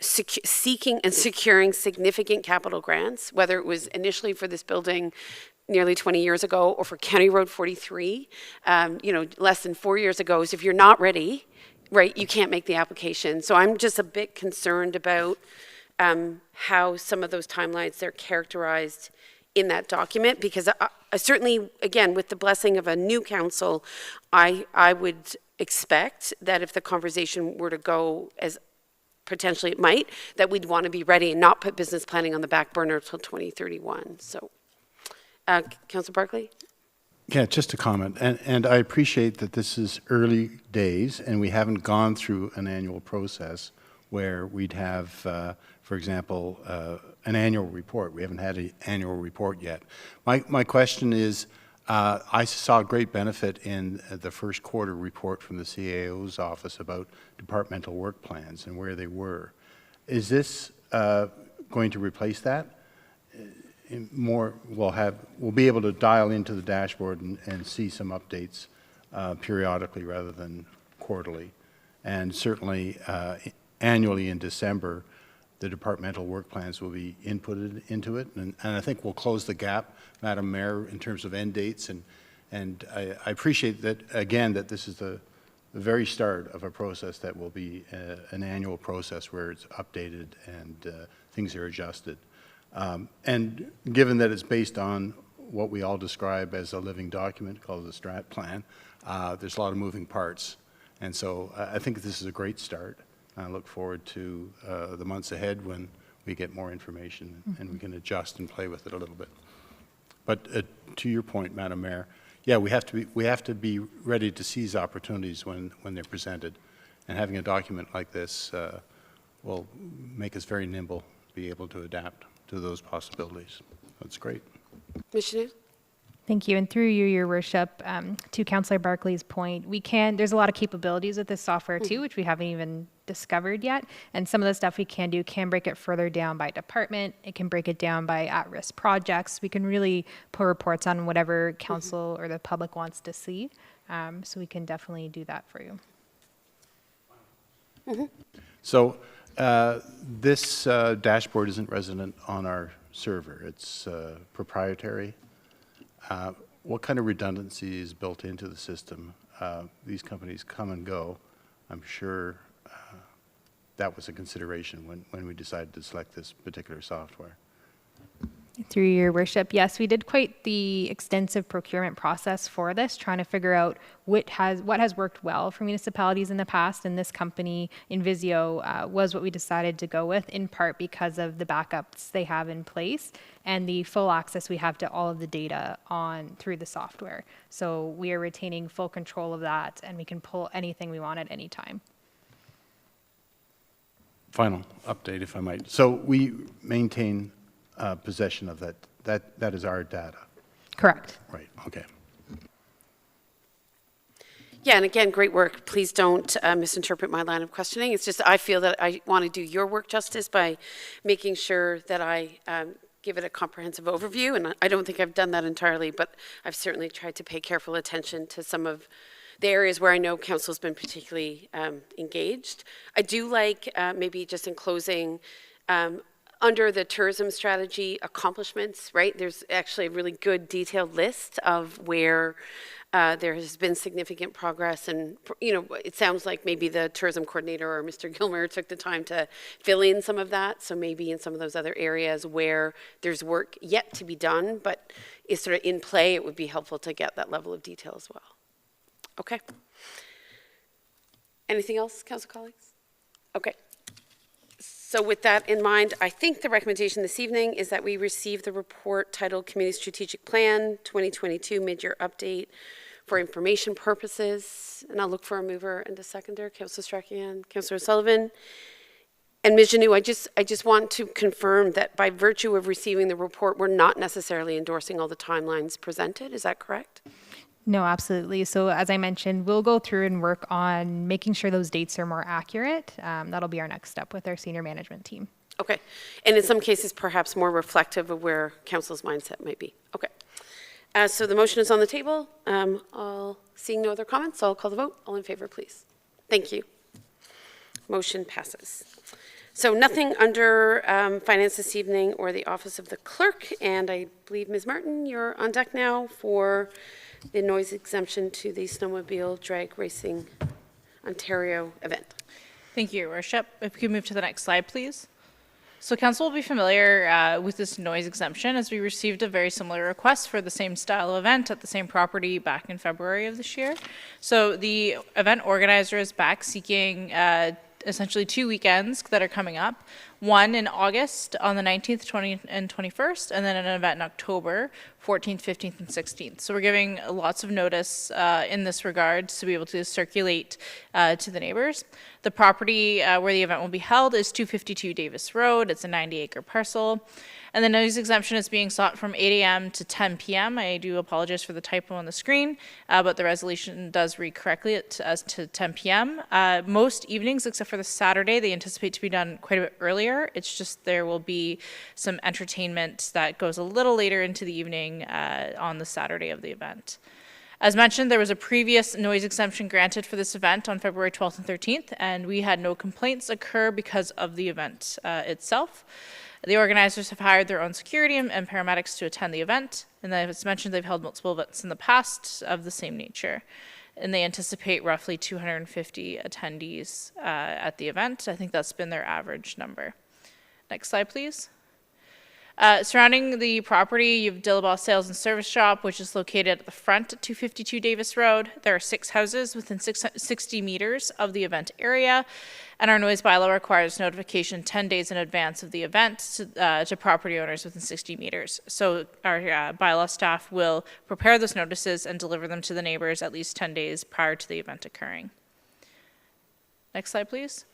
seeking and securing significant capital grants, whether it was initially for this building nearly 20 years ago or for County Road 43, you know, less than 4 years ago, is if you're not ready, right, you can't make the application. So I'm just a bit concerned about how some of those timelines are characterized in that document, because I certainly, again, with the blessing of a new council, I would expect that if the conversation were to go as potentially it might, that we'd want to be ready and not put business planning on the back burner until 2031. So, Councillor Barclay? Yeah, just a comment, and I appreciate that this is early days, and we haven't gone through an annual process where we'd have, for example, an annual report. We haven't had an annual report yet. My question is, I saw great benefit in the first quarter report from the CAO's office about departmental work plans and where they were. Is this going to replace that? We'll be able to dial into the dashboard and see some updates periodically rather than quarterly. And certainly annually in December, the departmental work plans will be inputted into it. And I think we'll close the gap, Madam Mayor, in terms of end dates. And I appreciate that, again, that this is the very start of a process that will be an annual process where it's updated and things are adjusted. And given that it's based on what we all describe as a living document called the Strat Plan, there's a lot of moving parts. And so I think this is a great start. I look forward to the months ahead when we get more information and we can adjust and play with it a little bit. But to your point, Madam Mayor, yeah, we have to be ready to seize opportunities when they're presented. And having a document like this will make us very nimble, be able to adapt to those possibilities. That's great. Commissioner? Thank you. And through you, Your Worship, to Councillor Barclay's point, there's a lot of capabilities with this software too, which we haven't even discovered yet. And some of the stuff we can do can break it further down by department. It can break it down by at-risk projects. We can really put reports on whatever council or the public wants to see. So we can definitely do that for you. So this dashboard isn't resident on our server. It's proprietary. What kind of redundancy is built into the system? These companies come and go. I'm sure that was a consideration when we decided to select this particular software. Through Your Worship, yes, we did quite the extensive procurement process for this, trying to figure out what has worked well for municipalities in the past, and this company, Invisio, was what we decided to go with, in part because of the backups they have in place and the full access we have to all of the data through the software. So we are retaining full control of that, and we can pull anything we want at any time. Final update, if I might. So we maintain possession of that is our data. Correct. Right, okay. Yeah, and again, great work. Please don't misinterpret my line of questioning. It's just I feel that I want to do your work justice by making sure that I give it a comprehensive overview, and I don't think I've done that entirely, but I've certainly tried to pay careful attention to some of the areas where I know council's been particularly engaged. I do like, maybe just in closing, under the tourism strategy accomplishments, right? There's actually a really good detailed list of where there has been significant progress, and it sounds like maybe the tourism coordinator or Mr. Gilmer took the time to fill in some of that. So maybe in some of those other areas where there's work yet to be done, but is sort of in play, it would be helpful to get that level of detail as well. Okay. Anything else, council colleagues? Okay. So with that in mind, I think the recommendation this evening is that we receive the report titled Community Strategic Plan 2022 Mid-Year Update for information purposes. And I'll look for a mover and a seconder. Councillor Strachan, Councillor Sullivan. And Ms. Janeau, I just want to confirm that by virtue of receiving the report, we're not necessarily endorsing all the timelines presented. Is that correct? No, absolutely. So as I mentioned, we'll go through and work on making sure those dates are more accurate. That'll be our next step with our senior management team. Okay. And in some cases, perhaps more reflective of where council's mindset might be. Okay. So the motion is on the table. Seeing no other comments, I'll call the vote. All in favor, please. Thank you. Motion passes. So nothing under finance this evening or the office of the clerk. And I believe, Ms. Martin, you're on deck now for the noise exemption to the Snowmobile Drag Racing Ontario event. Thank you, Your Worship. If we could move to the next slide, please. So council will be familiar with this noise exemption, as we received a very similar request for the same style of event at the same property back in February of this year. So the event organizer is back seeking essentially 2 weekends that are coming up. one in August on the 19th, 20th, and 21st, and then an event in October, 14th, 15th, and 16th. So we're giving lots of notice in this regard to be able to circulate to the neighbors. The property where the event will be held is 252 Davis Road. It's a 90-acre parcel. And the noise exemption is being sought from 8 a.m. to 10 p.m. I do apologize for the typo on the screen, but the resolution does read correctly as to 10 p.m. Most evenings, except for the Saturday, they anticipate to be done quite a bit earlier. It's just there will be some entertainment that goes a little later into the evening on the Saturday of the event. As mentioned, there was a previous noise exemption granted for this event on February 12th and 13th, and we had no complaints occur because of the event itself. The organizers have hired their own security and paramedics to attend the event, and as mentioned, they've held multiple events in the past of the same nature. And they anticipate roughly 250 attendees at the event. I think that's been their average number. Next slide, please. Surrounding the property, you have Dillaball Sales and Service Shop, which is located at the front at 252 Davis Road. There are 6 houses within 60 meters of the event area, and our noise bylaw requires notification 10 days in advance of the event to property owners within 60 meters. So our bylaw staff will prepare those notices and deliver them to the neighbors at least 10 days prior to the event occurring. Next slide, please.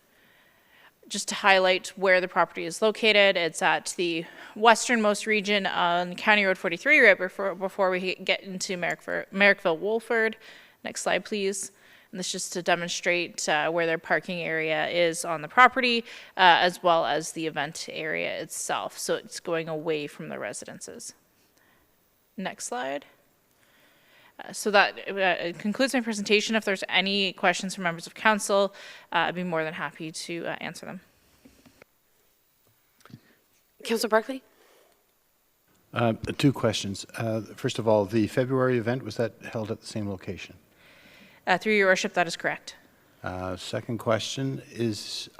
Just to highlight where the property is located, it's at the westernmost region on County Road 43 right before we get into Merrickville-Wolford. Next slide, please. And this is just to demonstrate where their parking area is on the property, as well as the event area itself. So it's going away from the residences. Next slide. So that concludes my presentation. If there's any questions from members of council, I'd be more than happy to answer them. Councillor Barclay? 2 questions. First of all, the February event, was that held at the same location? Through your worship, that is correct. Second question is,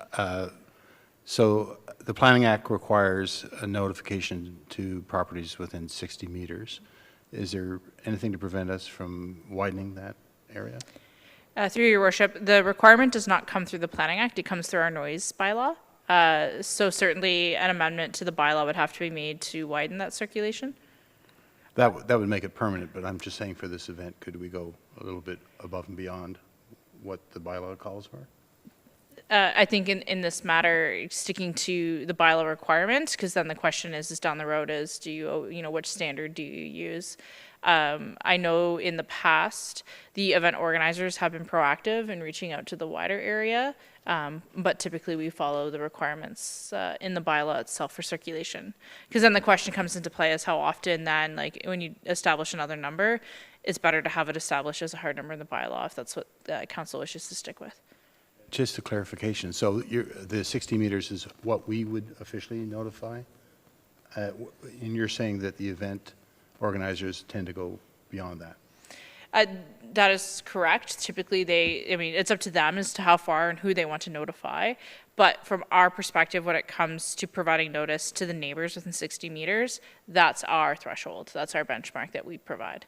so the Planning Act requires a notification to properties within 60 meters. Is there anything to prevent us from widening that area? Through your worship, the requirement does not come through the Planning Act. It comes through our noise bylaw. So certainly an amendment to the bylaw would have to be made to widen that circulation. That would make it permanent, but I'm just saying for this event, could we go a little bit above and beyond what the bylaw calls for? I think in this matter, sticking to the bylaw requirement, because then the question is down the road is, do you know, which standard do you use? I know in the past, the event organizers have been proactive in reaching out to the wider area, but typically we follow the requirements in the bylaw itself for circulation. Because then the question comes into play is how often then, like when you establish another number, it's better to have it established as a hard number in the bylaw if that's what council wishes to stick with. Just a clarification, so the 60 meters is what we would officially notify? And you're saying that the event organizers tend to go beyond that? That is correct. Typically it's up to them as to how far and who they want to notify. But from our perspective, when it comes to providing notice to the neighbors within 60 meters, that's our threshold. That's our benchmark that we provide.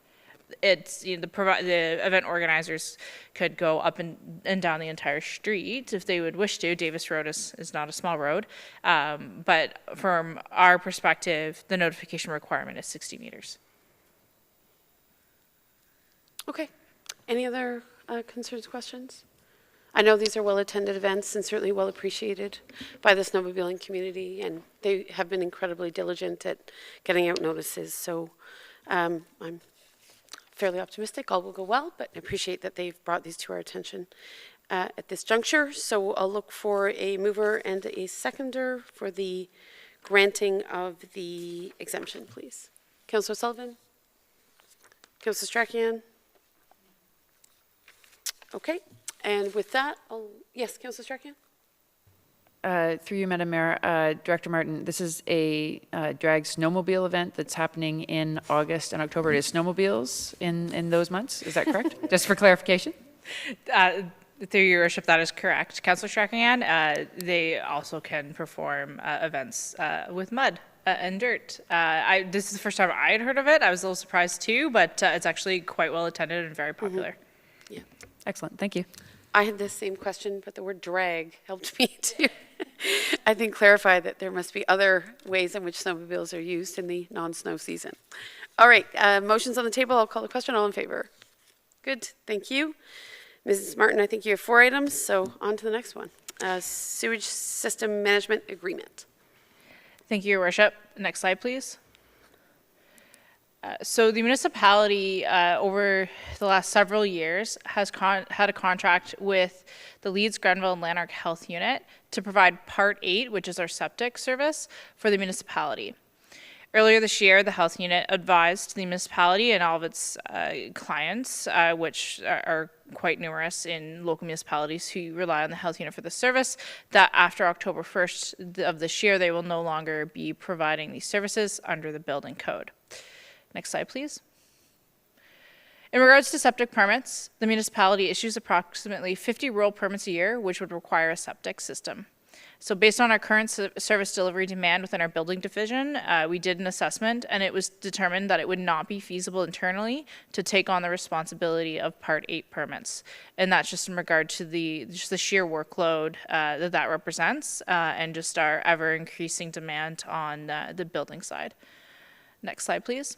It's, you know, the event organizers could go up and down the entire street if they would wish to. Davis Road is not a small road. But from our perspective, the notification requirement is 60 meters. Okay. Any other concerns, questions? I know these are well-attended events and certainly well appreciated by the snowmobiling community, and they have been incredibly diligent at getting out notices. So I'm fairly optimistic all will go well, but I appreciate that they've brought these to our attention at this juncture. So I'll look for a mover and a seconder for the granting of the exemption, please. Councillor Sullivan? Councillor Strachian? Okay, and with that, yes, Councillor Strachian? Through you, Madam Mayor, Director Martin, this is a drag snowmobile event that's happening in August and October. It is snowmobiles in those months, is that correct? Just for clarification? Through your worship, that is correct. Councillor Strachan, they also can perform events with mud and dirt. This is the first time I had heard of it. I was a little surprised too, but it's actually quite well attended and very popular. Yeah. Excellent, thank you. I had the same question, but the word drag helped me too. I think clarify that there must be other ways in which snowmobiles are used in the non-snow season. All right, motions on the table. I'll call the question. All in favor? Good, thank you. Mrs. Martin, I think you have 4 items, so on to the next one. Sewage system management agreement. Thank you, Your Worship. Next slide, please. So the municipality, over the last several years, has had a contract with the Leeds, Grenville, and Lanark Health Unit to provide Part 8, which is our septic service, for the municipality. Earlier this year, the health unit advised the municipality and all of its clients, which are quite numerous in local municipalities who rely on the health unit for the service, that after October 1st of this year, they will no longer be providing these services under the building code. Next slide, please. In regards to septic permits, the municipality issues approximately 50 rural permits a year, which would require a septic system. So based on our current service delivery demand within our building division, we did an assessment, and it was determined that it would not be feasible internally to take on the responsibility of Part 8 permits. And that's just in regard to the sheer workload that represents, and just our ever-increasing demand on the building side. Next slide, please.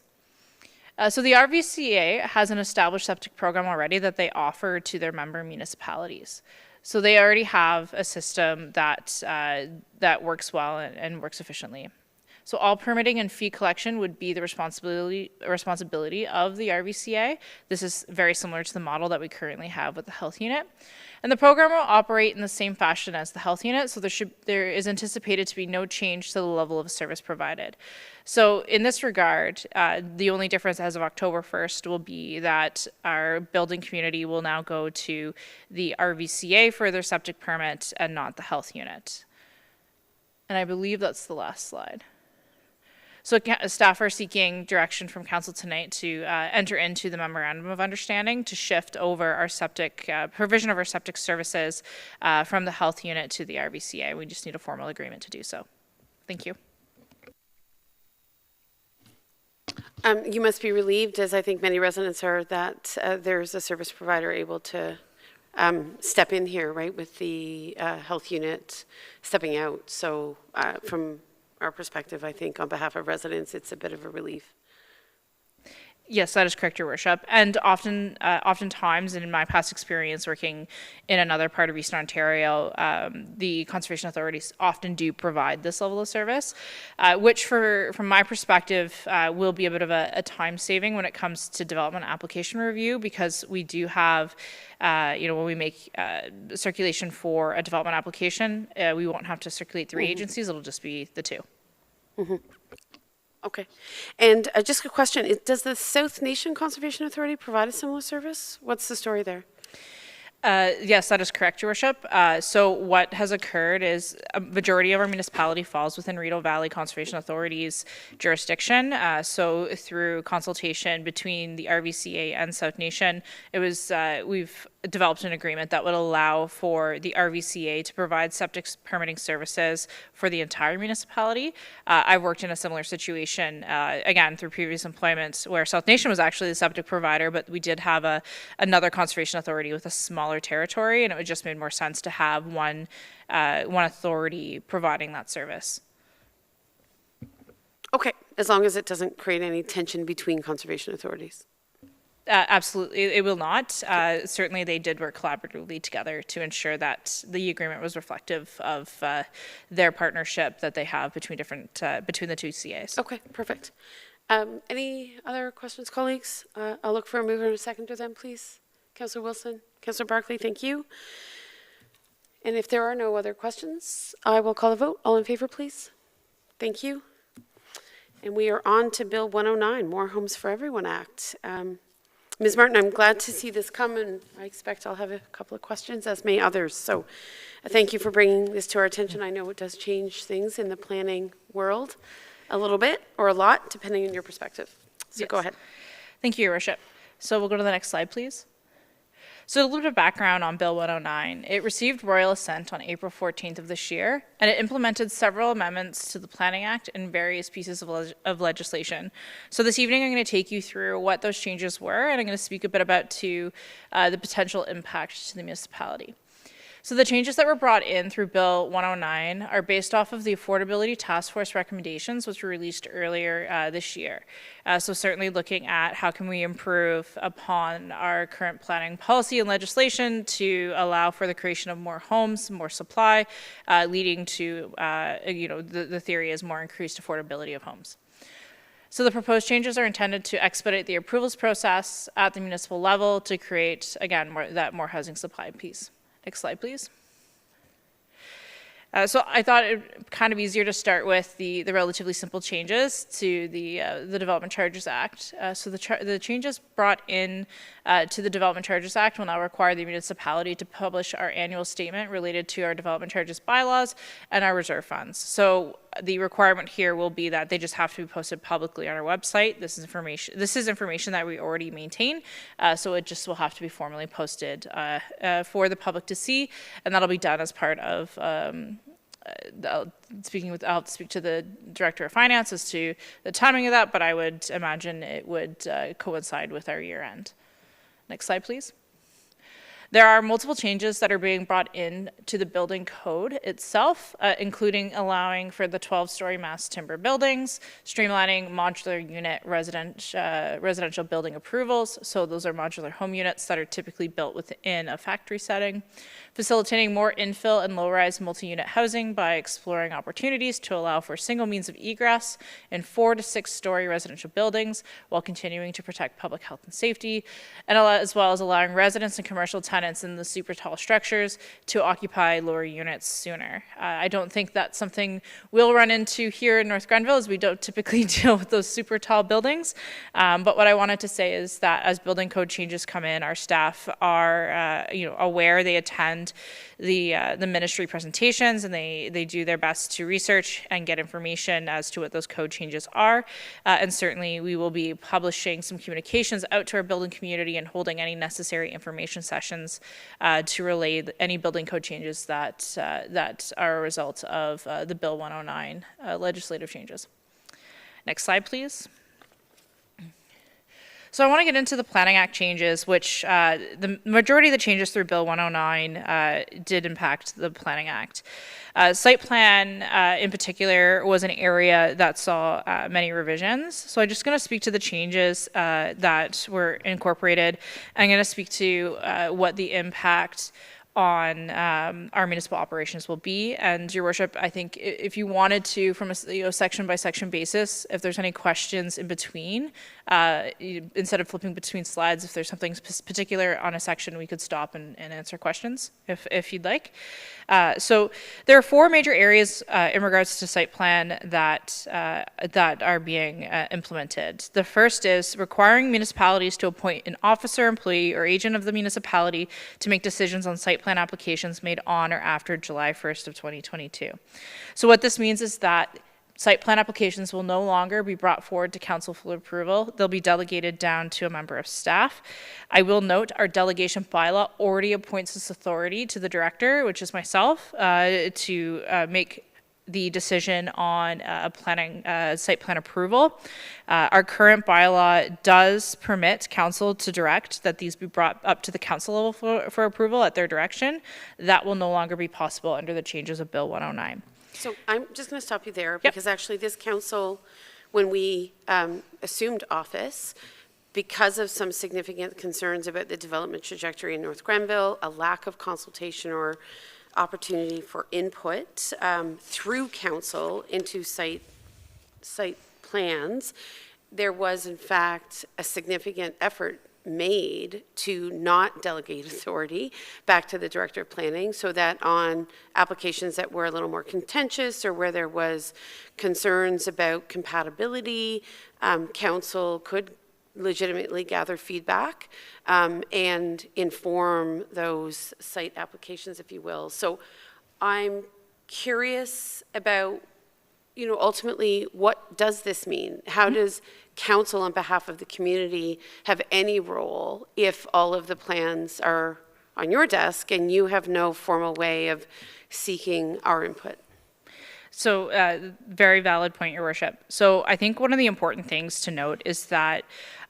So the RVCA has an established septic program already that they offer to their member municipalities. So they already have a system that works well and works efficiently. So all permitting and fee collection would be the responsibility of the RVCA. This is very similar to the model that we currently have with the health unit. And the program will operate in the same fashion as the health unit, so there is anticipated to be no change to the level of service provided. So in this regard, the only difference as of October 1st will be that our building community will now go to the RVCA for their septic permit and not the health unit. And I believe that's the last slide. So staff are seeking direction from council tonight to enter into the memorandum of understanding to shift over our septic, provision of our septic services from the health unit to the RVCA. We just need a formal agreement to do so. Thank you. You must be relieved, as I think many residents are, that there's a service provider able to step in here, right, with the health unit stepping out. So from our perspective, I think on behalf of residents, it's a bit of a relief. Yes, that is correct, Your Worship. And oftentimes, in my past experience working in another part of Eastern Ontario, the conservation authorities often do provide this level of service, which from my perspective will be a bit of a time saving when it comes to development application review, because we do have, when we make circulation for a development application, we won't have to circulate 3 agencies, it'll just be the 2. Mm-hmm. Okay. And just a question, does the South Nation Conservation Authority provide a similar service? What's the story there? Yes, that is correct, Your Worship. So what has occurred is a majority of our municipality falls within Rideau Valley Conservation Authority's jurisdiction. So through consultation between the RVCA and South Nation, we've developed an agreement that would allow for the RVCA to provide septic permitting services for the entire municipality. I've worked in a similar situation, again, through previous employment, where South Nation was actually the septic provider, but we did have another conservation authority with a smaller territory, and it would just made more sense to have one authority providing that service. Okay, as long as it doesn't create any tension between conservation authorities. Absolutely, it will not. Certainly, they did work collaboratively together to ensure that the agreement was reflective of their partnership that they have between the 2 CAs. Okay, perfect. Any other questions, colleagues? I'll look for a mover and a seconder then, please. Councillor Wilson, Councillor Barclay, thank you. And if there are no other questions, I will call a vote. All in favor, please. Thank you. And we are on to Bill 109, More Homes for Everyone Act. Ms. Martin, I'm glad to see this come, and I expect I'll have a couple of questions, as may others. So thank you for bringing this to our attention. I know it does change things in the planning world a little bit or a lot, depending on your perspective. So yes. Go ahead. Thank you, Your Worship. So we'll go to the next slide, please. So a little bit of background on Bill 109. It received royal assent on April 14th of this year, and it implemented several amendments to the Planning Act and various pieces of legislation. So this evening I'm going to take you through what those changes were, and I'm going to speak a bit about the potential impact to the municipality. So the changes that were brought in through Bill 109 are based off of the Affordability Task Force recommendations, which were released earlier this year. So certainly looking at how can we improve upon our current planning policy and legislation to allow for the creation of more homes, more supply, leading to, the theory is more increased affordability of homes. So the proposed changes are intended to expedite the approvals process at the municipal level to create, again, more housing supply piece. Next slide, please. So I thought it kind of easier to start with the relatively simple changes to the Development Charges Act. So the changes brought in to the Development Charges Act will now require the municipality to publish our annual statement related to our development charges bylaws and our reserve funds. So the requirement here will be that they just have to be posted publicly on our website. This is information that we already maintain, so it just will have to be formally posted for the public to see, and that'll be done as part of. I'll speak to the Director of Finance as to the timing of that, but I would imagine it would coincide with our year end. Next slide, please. There are multiple changes that are being brought in to the building code itself, including allowing for the 12-story mass timber buildings, streamlining modular unit residential building approvals. So those are modular home units that are typically built within a factory setting. Facilitating more infill and low-rise multi-unit housing by exploring opportunities to allow for single means of egress in 4 to 6-story residential buildings while continuing to protect public health and safety, and as well as allowing residents and commercial tenants in the super tall structures to occupy lower units sooner. I don't think that's something we'll run into here in North Grenville, as we don't typically deal with those super tall buildings. But what I wanted to say is that as building code changes come in, our staff are aware. They attend the ministry presentations, and they do their best to research and get information as to what those code changes are. And certainly we will be publishing some communications out to our building community and holding any necessary information sessions to relay any building code changes that are a result of the Bill 109 legislative changes. Next slide, please. So I want to get into the Planning Act changes, which the majority of the changes through Bill 109 did impact the Planning Act. Site plan, in particular, was an area that saw many revisions. So I'm just going to speak to the changes that were incorporated. I'm going to speak to what the impact on our municipal operations will be. And Your Worship, I think if you wanted to, from a section by section basis, if there's any questions in between, instead of flipping between slides, if there's something particular on a section, we could stop and answer questions if you'd like. So there are 4 major areas in regards to site plan that are being implemented. The first is requiring municipalities to appoint an officer, employee, or agent of the municipality to make decisions on site plan applications made on or after July 1st of 2022. So what this means is that site plan applications will no longer be brought forward to council for approval. They'll be delegated down to a member of staff. I will note our delegation bylaw already appoints this authority to the director, which is myself, to make the decision on site plan approval. Our current bylaw does permit council to direct that these be brought up to the council level for approval at their direction. That will no longer be possible under the changes of Bill 109. So I'm just going to stop you there, because actually this council, when we assumed office, because of some significant concerns about the development trajectory in North Grenville, a lack of consultation or opportunity for input through council into site plans, there was in fact a significant effort made to not delegate authority back to the Director of Planning, so that on applications that were a little more contentious or where there was concerns about compatibility, council could legitimately gather feedback and inform those site applications, if you will. So I'm curious about, ultimately, what does this mean? How does council on behalf of the community have any role if all of the plans are on your desk and you have no formal way of seeking our input? So, very valid point, Your Worship. So, I think one of the important things to note is that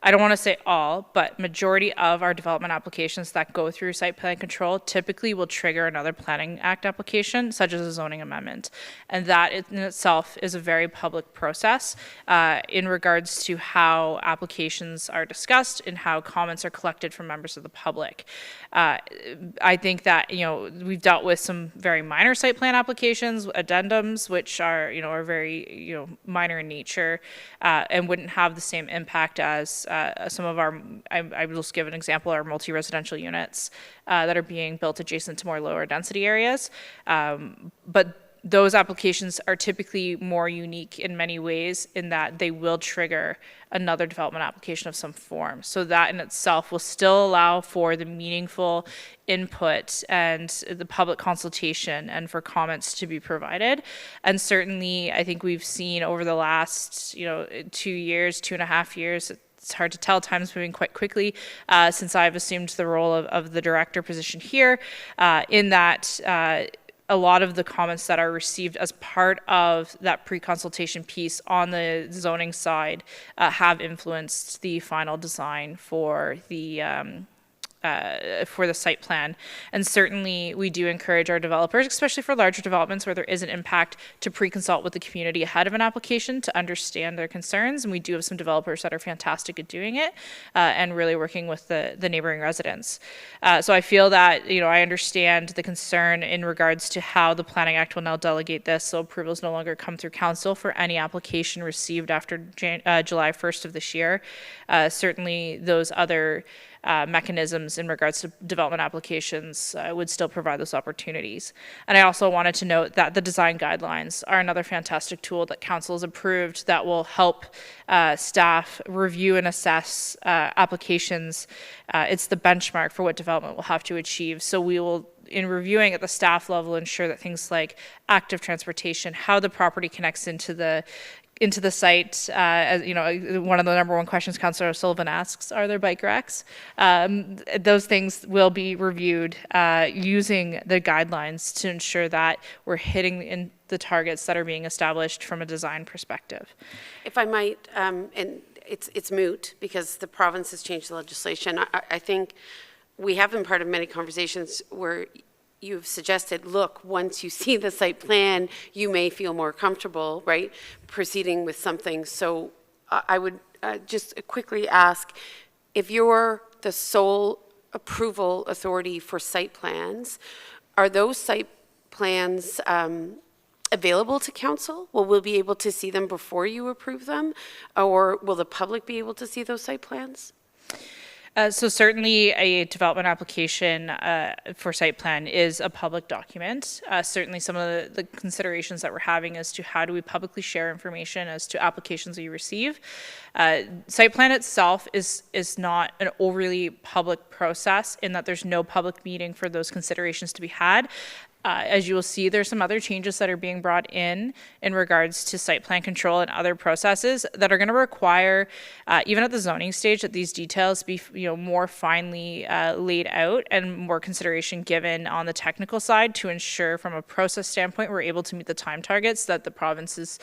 I don't want to say all, but majority of our development applications that go through site plan control typically will trigger another Planning Act application, such as a zoning amendment. And that in itself is a very public process in regards to how applications are discussed and how comments are collected from members of the public. I think that, we've dealt with some very minor site plan applications, addendums, which are very, minor in nature and wouldn't have the same impact as some of our, I will just give an example, our multi-residential units that are being built adjacent to more lower density areas. But those applications are typically more unique in many ways in that they will trigger another development application of some form. So that in itself will still allow for the meaningful input and the public consultation and for comments to be provided. And certainly, I think we've seen over the last, 2 years, 2.5 years, it's hard to tell, time's moving quite quickly since I've assumed the role of the director position here, in that a lot of the comments that are received as part of that pre-consultation piece on the zoning side have influenced the final design for the site plan. And certainly we do encourage our developers, especially for larger developments where there is an impact, to pre-consult with the community ahead of an application to understand their concerns. And we do have some developers that are fantastic at doing it and really working with the neighboring residents. So I feel that, I understand the concern in regards to how the Planning Act will now delegate this, so approvals no longer come through council for any application received after July 1st of this year. Certainly those other mechanisms in regards to development applications would still provide those opportunities. And I also wanted to note that the design guidelines are another fantastic tool that council has approved that will help staff review and assess applications. It's the benchmark for what development will have to achieve. So we will, in reviewing at the staff level, ensure that things like active transportation, how the property connects into the site, as one of the number one questions Councillor O'Sullivan asks, are there bike racks? Those things will be reviewed using the guidelines to ensure that we're hitting in the targets that are being established from a design perspective. If I might, and it's moot because the province has changed the legislation. I think we have been part of many conversations where you've suggested, look, once you see the site plan, you may feel more comfortable, right, proceeding with something. So I would just quickly ask, if you're the sole approval authority for site plans, are those site plans available to council? Will we be able to see them before you approve them? Or will the public be able to see those site plans? So certainly a development application for site plan is a public document. Certainly some of the considerations that we're having as to how do we publicly share information as to applications we receive. Site plan itself is not an overly public process in that there's no public meeting for those considerations to be had. As you will see, there's some other changes that are being brought in regards to site plan control and other processes that are going to require, even at the zoning stage, that these details be more finely laid out and more consideration given on the technical side to ensure from a process standpoint we're able to meet the time targets that the province is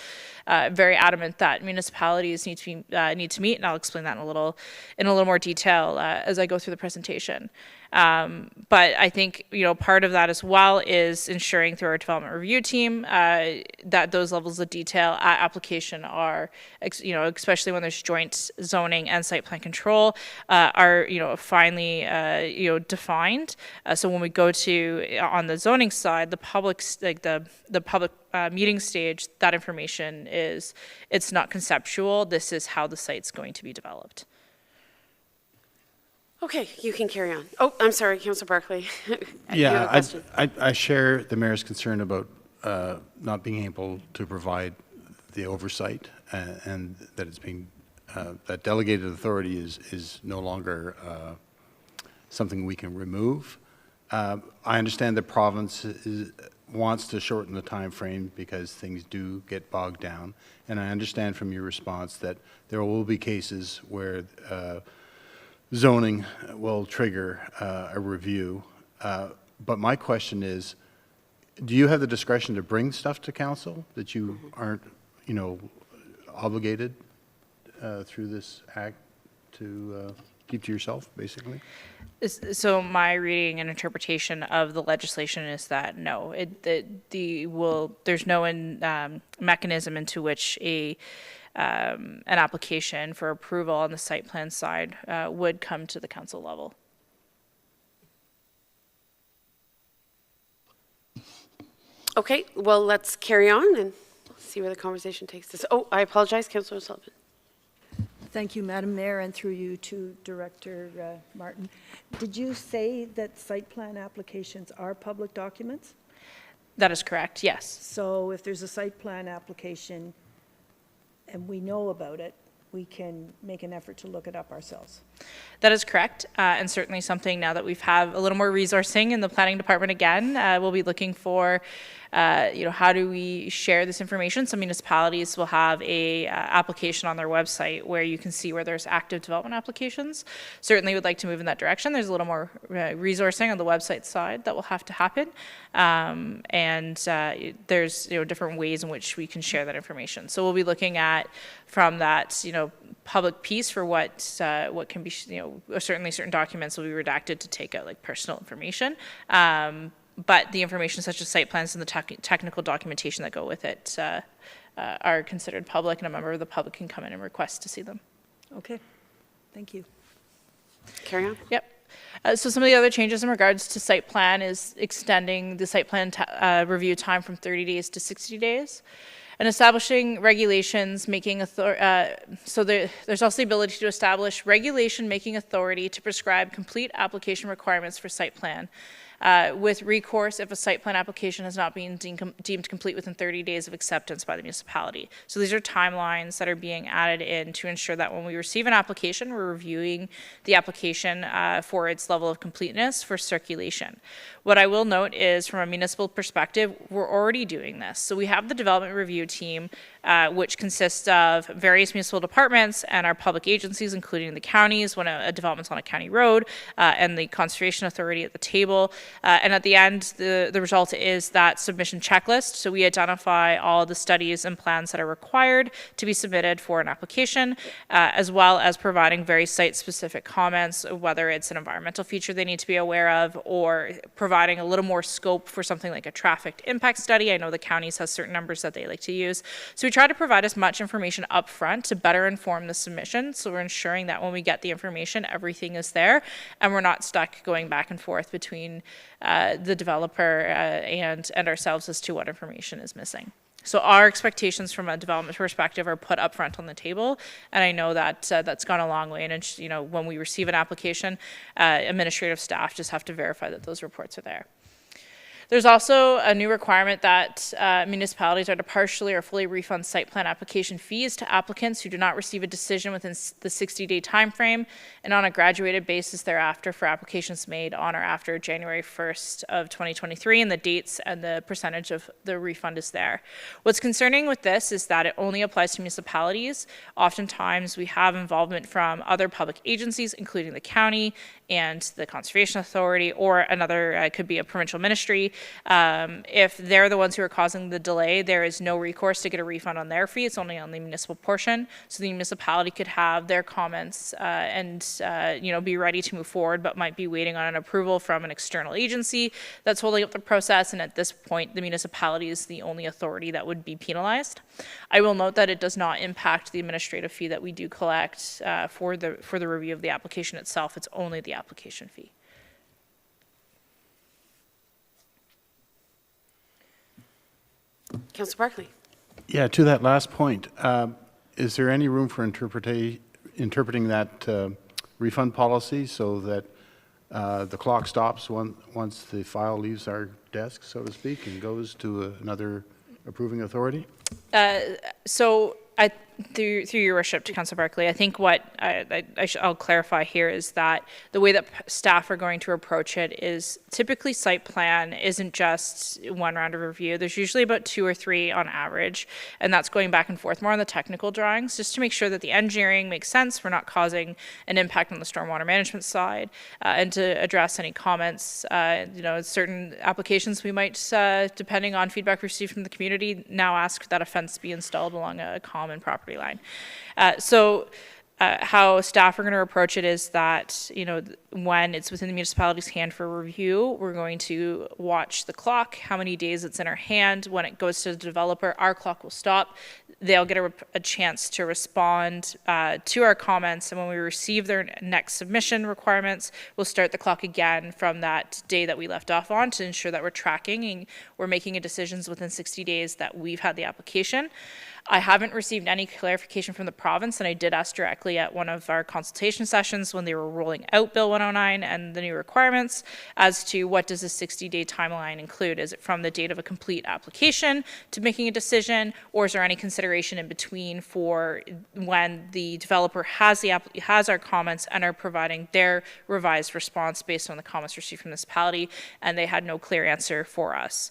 very adamant that municipalities need to meet, and I'll explain that in a little more detail as I go through the presentation. But I think, part of that as well is ensuring through our development review team that those levels of detail at application are, especially when there's joint zoning and site plan control, are, finely, defined. So when we go to, on the zoning side, the public, the public meeting stage, that information it's not conceptual. This is how the site's going to be developed. Okay, you can carry on. Oh, I'm sorry, Councillor Barclay. Yeah, I share the mayor's concern about not being able to provide the oversight and that it's being that delegated authority is no longer something we can remove. I understand the province wants to shorten the time frame because things do get bogged down, and I understand from your response that there will be cases where zoning will trigger a review. But my question is, Do you have the discretion to bring stuff to council that you aren't, obligated through this act to keep to yourself, basically? So my reading and interpretation of the legislation is that no, there's no mechanism into which an application for approval on the site plan side would come to the council level. Okay, well, let's carry on and see where the conversation takes us. Oh, I apologize, Councillor Sullivan. Thank you, Madam Mayor, and through you to Director Martin. Did you say that site plan applications are public documents? That is correct, yes. So if there's a site plan application and we know about it, we can make an effort to look it up ourselves. That is correct, and certainly something now that we've had a little more resourcing in the planning department again, we'll be looking for, how do we share this information? Some municipalities will have a application on their website where you can see where there's active development applications. Certainly would like to move in that direction. There's a little more resourcing on the website side that will have to happen, and there's different ways in which we can share that information. So we'll be looking at from that public piece for what can be, certainly certain documents will be redacted to take out like personal information. But the information such as site plans and the technical documentation that go with it are considered public, and a member of the public can come in and request to see them. Okay, thank you. Carry on. Yep. So some of the other changes in regards to site plan is extending the site plan review time from 30 days to 60 days. And establishing regulations making there's also the ability to establish regulation making authority to prescribe complete application requirements for site plan with recourse if a site plan application has not been deemed complete within 30 days of acceptance by the municipality. So these are timelines that are being added in to ensure that when we receive an application, we're reviewing the application for its level of completeness for circulation. What I will note is from a municipal perspective, we're already doing this. So we have the development review team, which consists of various municipal departments and our public agencies, including the counties when a development's on a county road, and the Conservation Authority at the table. And at the end, the result is that submission checklist. So we identify all the studies and plans that are required to be submitted for an application, as well as providing very site-specific comments, whether it's an environmental feature they need to be aware of, or providing a little more scope for something like a traffic impact study. I know the counties has certain numbers that they like to use. So we try to provide as much information up front to better inform the submission. So we're ensuring that when we get the information, everything is there, and we're not stuck going back and forth between the developer and ourselves as to what information is missing. So our expectations from a development perspective are put up front on the table, and I know that that's gone a long way. And when we receive an application, administrative staff just have to verify that those reports are there. There's also a new requirement that municipalities are to partially or fully refund site plan application fees to applicants who do not receive a decision within the 60-day time frame, and on a graduated basis thereafter for applications made on or after January 1st of 2023, and the dates and the percentage of the refund is there. What's concerning with this is that it only applies to municipalities. Oftentimes we have involvement from other public agencies, including the county and the Conservation Authority, or another, could be a provincial ministry. If they're the ones who are causing the delay, there is no recourse to get a refund on their fee. It's only on the municipal portion. So the municipality could have their comments and be ready to move forward, but might be waiting on an approval from an external agency that's holding up the process. And at this point, the municipality is the only authority that would be penalized. I will note that it does not impact the administrative fee that we do collect for the review of the application itself. It's only the application fee. Councillor Barclay. Yeah, to that last point, is there any room for interpreting that refund policy so that the clock stops once the file leaves our desk, so to speak, and goes to another approving authority? through your worship to Councillor Barkley, I think what I'll clarify here is that the way that staff are going to approach it is typically site plan isn't just one round of review. There's usually about 2 or 3 on average, and that's going back and forth more on the technical drawings, just to make sure that the engineering makes sense. We're not causing an impact on the stormwater management side, and to address any comments. Certain applications we might, depending on feedback received from the community, now ask that a fence be installed along a common property line. How staff are going to approach it is that, when it's within the municipality's hand for review, we're going to watch the clock, how many days it's in our hand. When it goes to the developer, our clock will stop. They'll get a chance to respond to our comments, and when we receive their next submission requirements, we'll start the clock again from that day that we left off on to ensure that we're tracking and we're making decisions within 60 days that we've had the application. I haven't received any clarification from the province, and I did ask directly at one of our consultation sessions when they were rolling out Bill 109 and the new requirements as to what does a 60-day timeline include. Is it from the date of a complete application to making a decision, or is there any consideration in between for when the developer has our comments and are providing their revised response based on the comments received from the municipality, and they had no clear answer for us.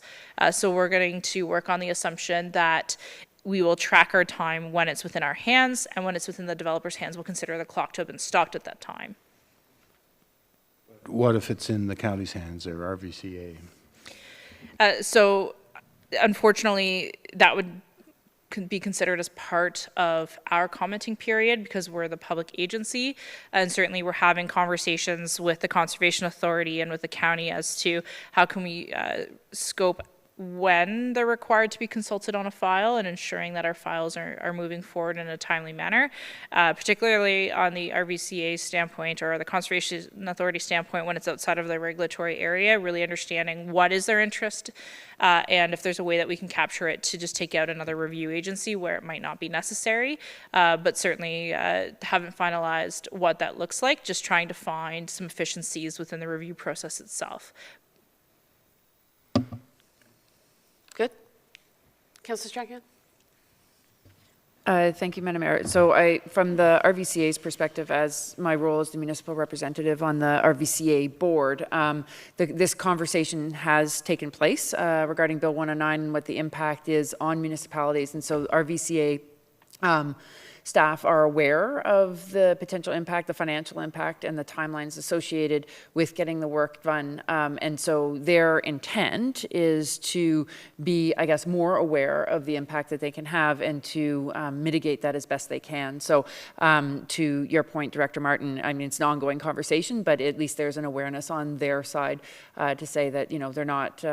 So we're going to work on the assumption that we will track our time when it's within our hands, and when it's within the developer's hands, we'll consider the clock to have been stopped at that time. What if it's in the county's hands or RVCA? So unfortunately, that would be considered as part of our commenting period because we're the public agency, and certainly we're having conversations with the Conservation Authority and with the county as to how can we scope when they're required to be consulted on a file and ensuring that our files are moving forward in a timely manner, particularly on the RVCA standpoint or the Conservation Authority standpoint when it's outside of the regulatory area, really understanding what is their interest and if there's a way that we can capture it to just take out another review agency where it might not be necessary, but certainly haven't finalized what that looks like, just trying to find some efficiencies within the review process itself. Good. Councillor Strachan? Thank you, Madam Mayor. So from the RVCA's perspective, as my role as the municipal representative on the RVCA board, this conversation has taken place regarding Bill 109 and what the impact is on municipalities. And so RVCA staff are aware of the potential impact, the financial impact, and the timelines associated with getting the work done. And so their intent is to be, I guess, more aware of the impact that they can have and to mitigate that as best they can. So to your point, Director Martin, I mean, it's an ongoing conversation, but at least there's an awareness on their side to say that, they're not,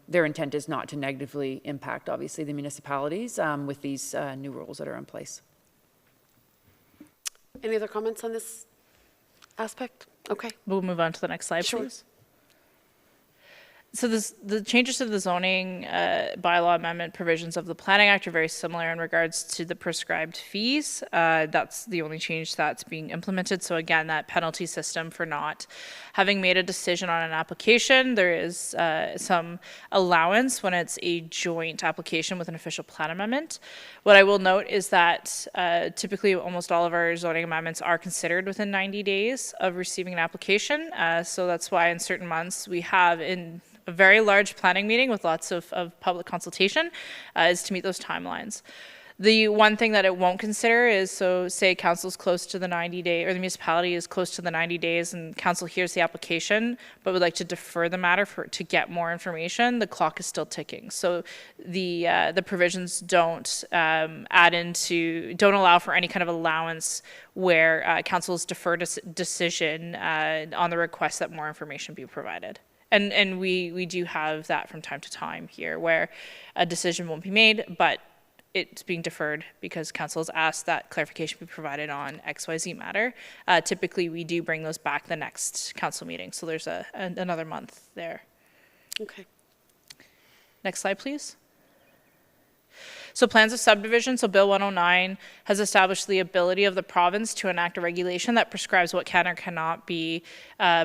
their intent is not to negatively impact, obviously, the municipalities with these new rules that are in place. Any other comments on this aspect? Okay. We'll move on to the next slide, Sure. please. So the changes to the zoning bylaw amendment provisions of the Planning Act are very similar in regards to the prescribed fees. That's the only change that's being implemented. So again, that penalty system for not having made a decision on an application, there is some allowance when it's a joint application with an official plan amendment. What I will note is that typically almost all of our zoning amendments are considered within 90 days of receiving an application. So that's why in certain months we have in a very large planning meeting with lots of public consultation is to meet those timelines. The one thing that it won't consider is, so say council's close to the 90-day, or the municipality is close to the 90 days and council hears the application, but would like to defer the matter to get more information, the clock is still ticking. So the provisions don't don't allow for any kind of allowance where council's deferred a decision on the request that more information be provided. And we do have that from time to time here where a decision won't be made, but it's being deferred because council has asked that clarification be provided on XYZ matter. Typically, we do bring those back the next council meeting. So there's another month there. Okay. Next slide, please. So plans of subdivision, so Bill 109 has established the ability of the province to enact a regulation that prescribes what can or cannot be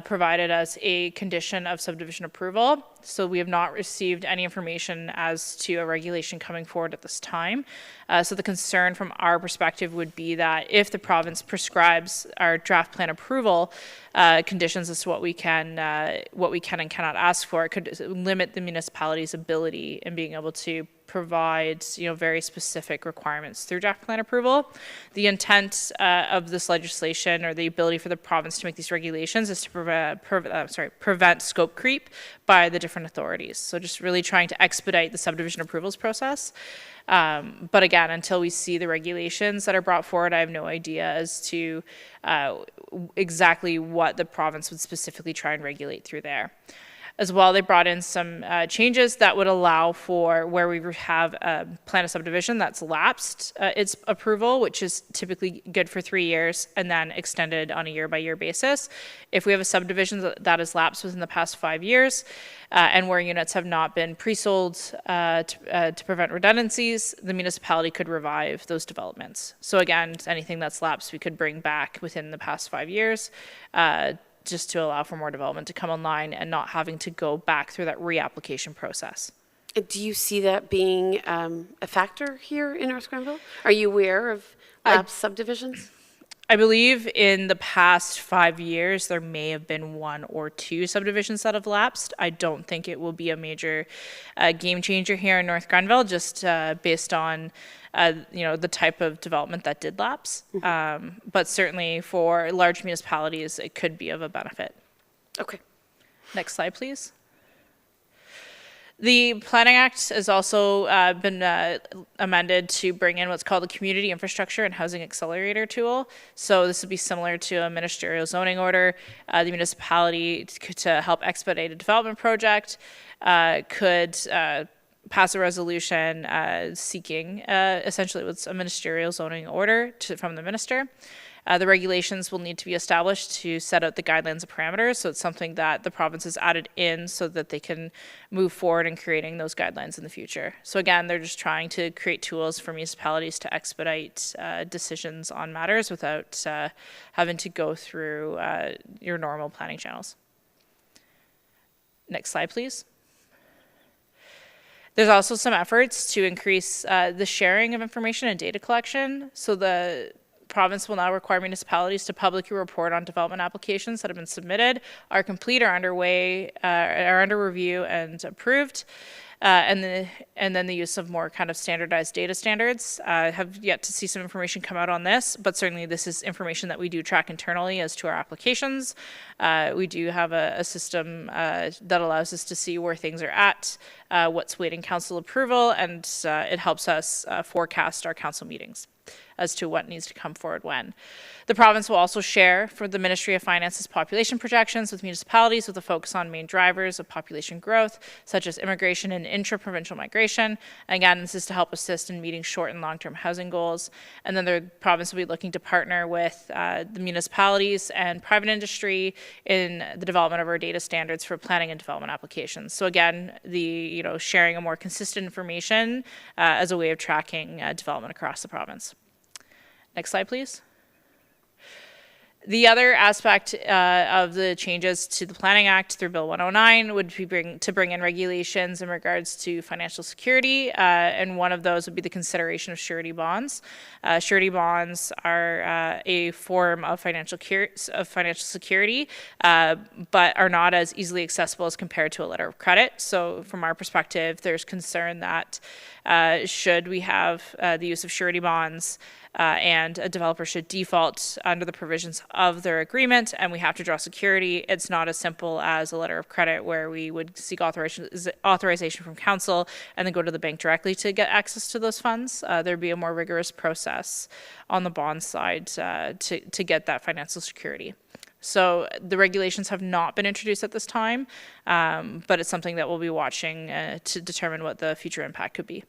provided as a condition of subdivision approval. So we have not received any information as to a regulation coming forward at this time. So the concern from our perspective would be that if the province prescribes our draft plan approval conditions as to what we can and cannot ask for, it could limit the municipality's ability in being able to provide, very specific requirements through draft plan approval. The intent of this legislation, or the ability for the province to make these regulations, is to prevent scope creep by the different authorities. So just really trying to expedite the subdivision approvals process. But again, until we see the regulations that are brought forward, I have no idea as to exactly what the province would specifically try and regulate through there. As well, they brought in some changes that would allow for where we have a plan of subdivision that's lapsed its approval, which is typically good for 3 years, and then extended on a year-by-year basis. If we have a subdivision that has lapsed within the past 5 years, and where units have not been pre-sold to prevent redundancies, the municipality could revive those developments. So again, anything that's lapsed, we could bring back within the past 5 years, just to allow for more development to come online and not having to go back through that reapplication process. Do you see that being a factor here in North Grenville? Are you aware of lapsed subdivisions? I believe in the past 5 years, there may have been 1 or 2 subdivisions that have lapsed. I don't think it will be a major game changer here in North Grenville, just based on the type of development that did lapse. But certainly for large municipalities, it could be of a benefit. Okay. Next slide, please. The Planning Act has also been amended to bring in what's called the Community Infrastructure and Housing Accelerator tool. So this would be similar to a ministerial zoning order. The municipality, to help expedite a development project, could pass a resolution seeking, essentially it's a ministerial zoning order from the minister. The regulations will need to be established to set out the guidelines and parameters, so it's something that the province has added in so that they can move forward in creating those guidelines in the future. So again, they're just trying to create tools for municipalities to expedite decisions on matters without having to go through your normal planning channels. Next slide, please. There's also some efforts to increase the sharing of information and data collection. So the province will now require municipalities to publicly report on development applications that have been submitted, are complete, or underway, are under review and approved. And then the use of more kind of standardized data standards. Have yet to see some information come out on this, but certainly this is information that we do track internally as to our applications. We do have a system that allows us to see where things are at, what's waiting council approval, and it helps us forecast our council meetings as to what needs to come forward when. The province will also share for the Ministry of Finance's population projections with municipalities with a focus on main drivers of population growth, such as immigration and intra-provincial migration. And again, this is to help assist in meeting short and long-term housing goals. And then the province will be looking to partner with the municipalities and private industry in the development of our data standards for planning and development applications. So again, the sharing a more consistent information as a way of tracking development across the province. Next slide, please. The other aspect of the changes to the Planning Act through Bill 109 would be to bring in regulations in regards to financial security, and one of those would be the consideration of surety bonds. Surety bonds are a form of financial security, but are not as easily accessible as compared to a letter of credit. So from our perspective, there's concern that should we have the use of surety bonds, and a developer should default under the provisions of their agreement, and we have to draw security, it's not as simple as a letter of credit where we would seek authorization from council and then go to the bank directly to get access to those funds. There'd be a more rigorous process on the bond side to get that financial security. So the regulations have not been introduced at this time, but it's something that we'll be watching to determine what the future impact could be.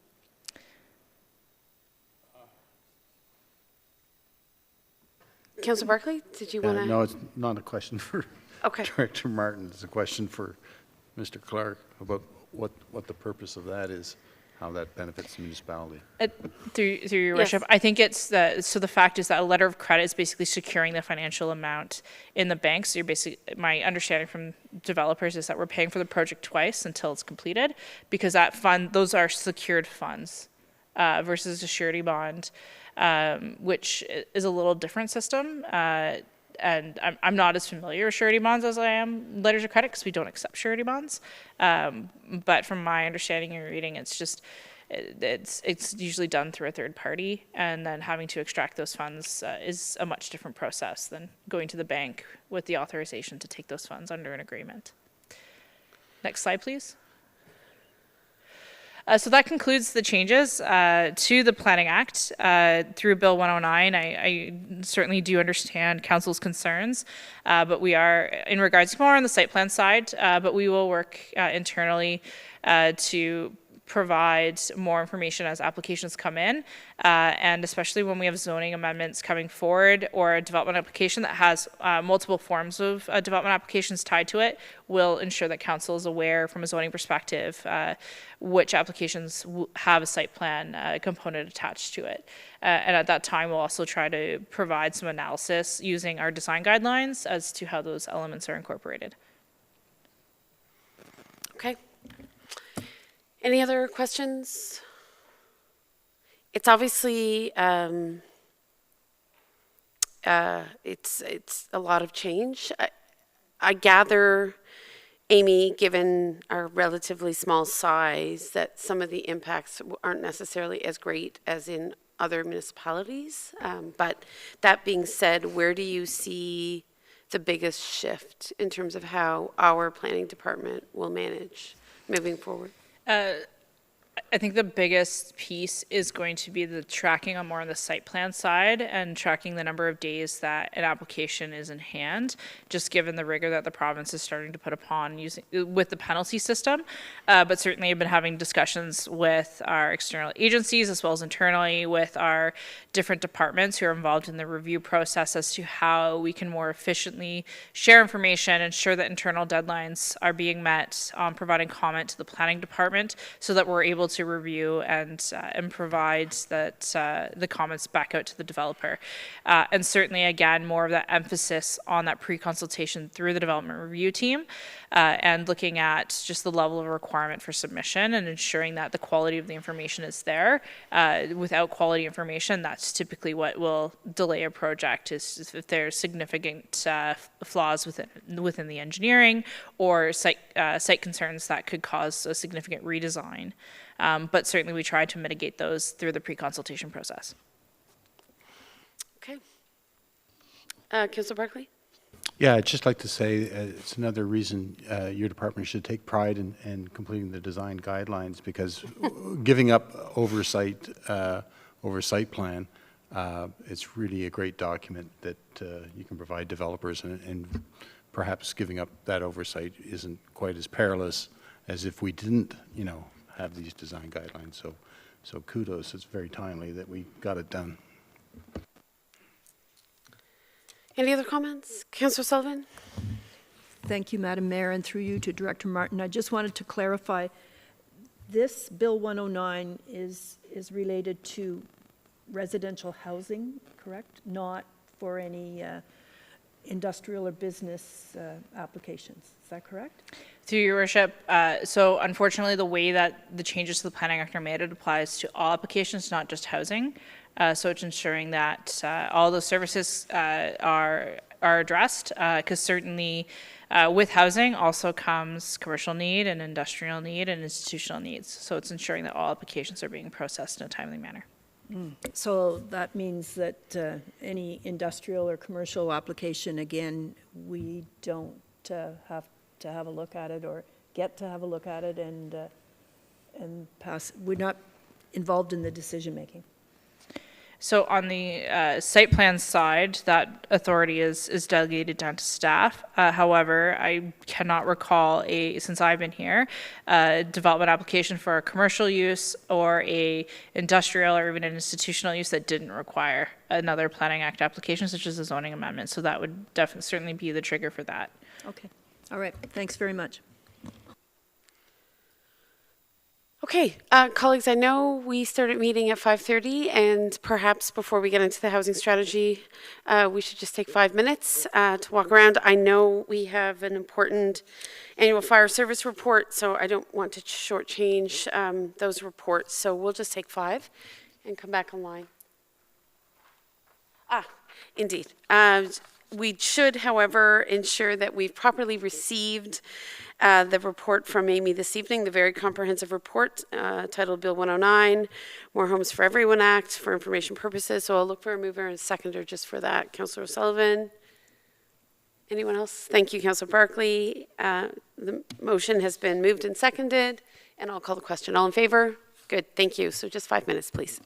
Councillor Barclay, did you want to? No, it's not a question for Okay. Director Martin. It's a question for Mr. Clark about what the purpose of that is. how that benefits the municipality. Through your Yes. worship, I think it's the fact is that a letter of credit is basically securing the financial amount in the bank. So you're basically, my understanding from developers is that we're paying for the project twice until it's completed, because those are secured funds versus a surety bond, which is a little different system. And I'm not as familiar with surety bonds as I am letters of credit, because we don't accept surety bonds. But from my understanding and reading, it's just it's usually done through a third party, and then having to extract those funds is a much different process than going to the bank with the authorization to take those funds under an agreement. Next slide, please. So that concludes the changes to the Planning Act through Bill 109. I certainly do understand Council's concerns, but we are, in regards more on the site plan side, but we will work internally to provide more information as applications come in, and especially when we have zoning amendments coming forward or a development application that has multiple forms of development applications tied to it, will ensure that council is aware from a zoning perspective which applications have a site plan component attached to it. And at that time, we'll also try to provide some analysis using our design guidelines as to how those elements are incorporated. Okay. Any other questions? It's obviously, it's a lot of change. I gather, Amy, given our relatively small size, that some of the impacts aren't necessarily as great as in other municipalities. But that being said, where do you see the biggest shift in terms of how our planning department will manage moving forward? I think the biggest piece is going to be the tracking on more on the site plan side and tracking the number of days that an application is in hand, just given the rigor that the province is starting to put upon using with the penalty system. But certainly I've been having discussions with our external agencies as well as internally with our different departments who are involved in the review process as to how we can more efficiently share information, ensure that internal deadlines are being met, providing comment to the planning department so that we're able to review and provide that the comments back out to the developer. And certainly, again, more of that emphasis on that pre-consultation through the development review team and looking at just the level of requirement for submission and ensuring that the quality of the information is there. Without quality information, that's typically what will delay a project, is if there's significant flaws within the engineering or site concerns that could cause a significant redesign. But certainly we try to mitigate those through the pre-consultation process. Okay. Councillor Barclay? Yeah, I'd just like to say it's another reason your department should take pride in completing the design guidelines, because giving up oversight over site plan, it's really a great document that you can provide developers, and perhaps giving up that oversight isn't quite as perilous as if we didn't, have these design guidelines. So kudos, it's very timely that we got it done. Any other comments? Councillor Sullivan? Thank you, Madam Mayor, and through you to Director Martin. I just wanted to clarify, this Bill 109 is related to residential housing, correct? Not for any industrial or business applications. Is that correct? Through your worship, so unfortunately the way that the changes to the Planning Act are made, it applies to all applications, not just housing. So it's ensuring that all those services are addressed, because certainly with housing also comes commercial need and industrial need and institutional needs. So it's ensuring that all applications are being processed in a timely manner. So that means that any industrial or commercial application, again, we don't have to have a look at it or get to have a look at it and pass. We're not involved in the decision-making. So on the site plan side, that authority is delegated down to staff. However, I cannot recall since I've been here, a development application for a commercial use or a industrial or even an institutional use that didn't require another Planning Act application, such as a zoning amendment. So that would certainly be the trigger for that. Okay. All right. Thanks very much. Okay, colleagues, I know we started meeting at 5:30, and perhaps before we get into the housing strategy, we should just take 5 minutes to walk around. I know we have an important annual fire service report, so I don't want to shortchange those reports. So we'll just take 5 and come back online. Indeed. We should, however, ensure that we've properly received the report from Amy this evening, the very comprehensive report titled Bill 109, More Homes for Everyone Act, for information purposes. So I'll look for a mover and a seconder just for that. Councillor O'Sullivan. Anyone else? Thank you, Councillor Barkley. The motion has been moved and seconded, and I'll call the question. All in favor? Good, thank you. So just 5 minutes, please.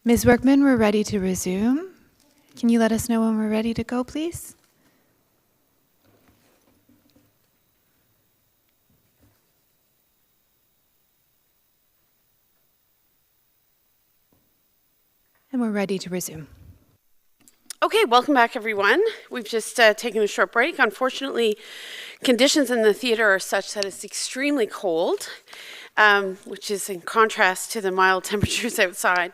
Ms. Workman, we're ready to resume. Can you let us know when we're ready to go, please? And we're ready to resume. Okay, welcome back, everyone. We've just taken a short break. Unfortunately, conditions in the theater are such that it's extremely cold, which is in contrast to the mild temperatures outside.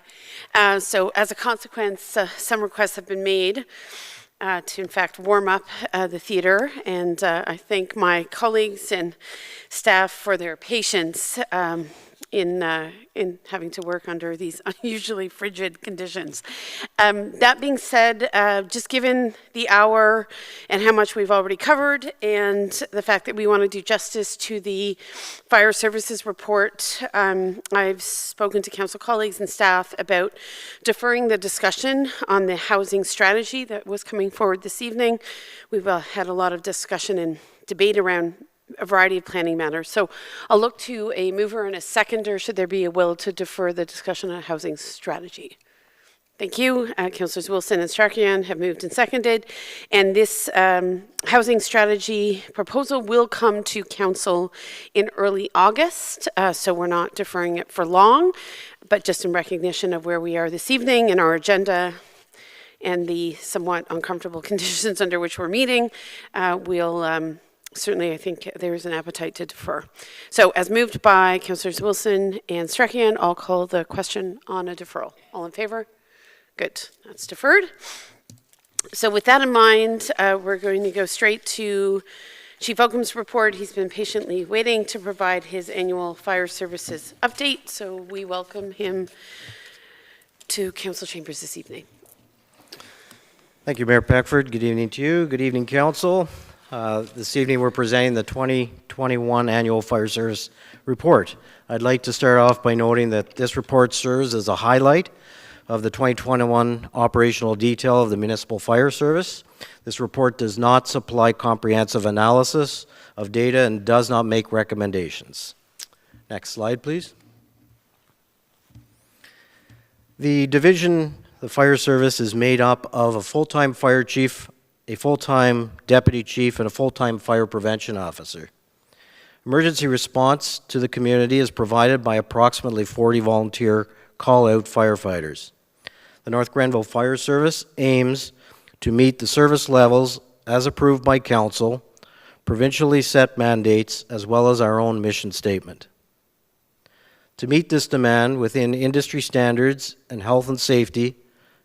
So as a consequence, some requests have been made to, in fact, warm up the theater. And I thank my colleagues and staff for their patience in having to work under these unusually frigid conditions. That being said, just given the hour and how much we've already covered and the fact that we want to do justice to the fire services report, I've spoken to council colleagues and staff about deferring the discussion on the housing strategy that was coming forward this evening. We've had a lot of discussion and debate around a variety of planning matters. So I'll look to a mover and a seconder should there be a will to defer the discussion on housing strategy. Thank you. Councillors Wilson and Strachan have moved and seconded. And this housing strategy proposal will come to council in early August. So we're not deferring it for long, but just in recognition of where we are this evening and our agenda and the somewhat uncomfortable conditions under which we're meeting, we'll certainly, I think there is an appetite to defer. So as moved by Councillors Wilson and Strachan, I'll call the question on a deferral. All in favor? Good. That's deferred. So with that in mind, we're going to go straight to Chief Oakham's report. He's been patiently waiting to provide his annual fire services update. So we welcome him to Council Chambers this evening. Thank you, Mayor Peckford. Good evening to you. Good evening, Council. This evening we're presenting the 2021 Annual Fire Service Report. I'd like to start off by noting that this report serves as a highlight of the 2021 operational detail of the Municipal Fire Service. This report does not supply comprehensive analysis of data and does not make recommendations. Next slide, please. The fire service is made up of a full-time fire chief, a full-time deputy chief, and a full-time fire prevention officer. Emergency response to the community is provided by approximately 40 volunteer call-out firefighters. The North Grenville Fire Service aims to meet the service levels as approved by Council, provincially set mandates, as well as our own mission statement. To meet this demand within industry standards and health and safety,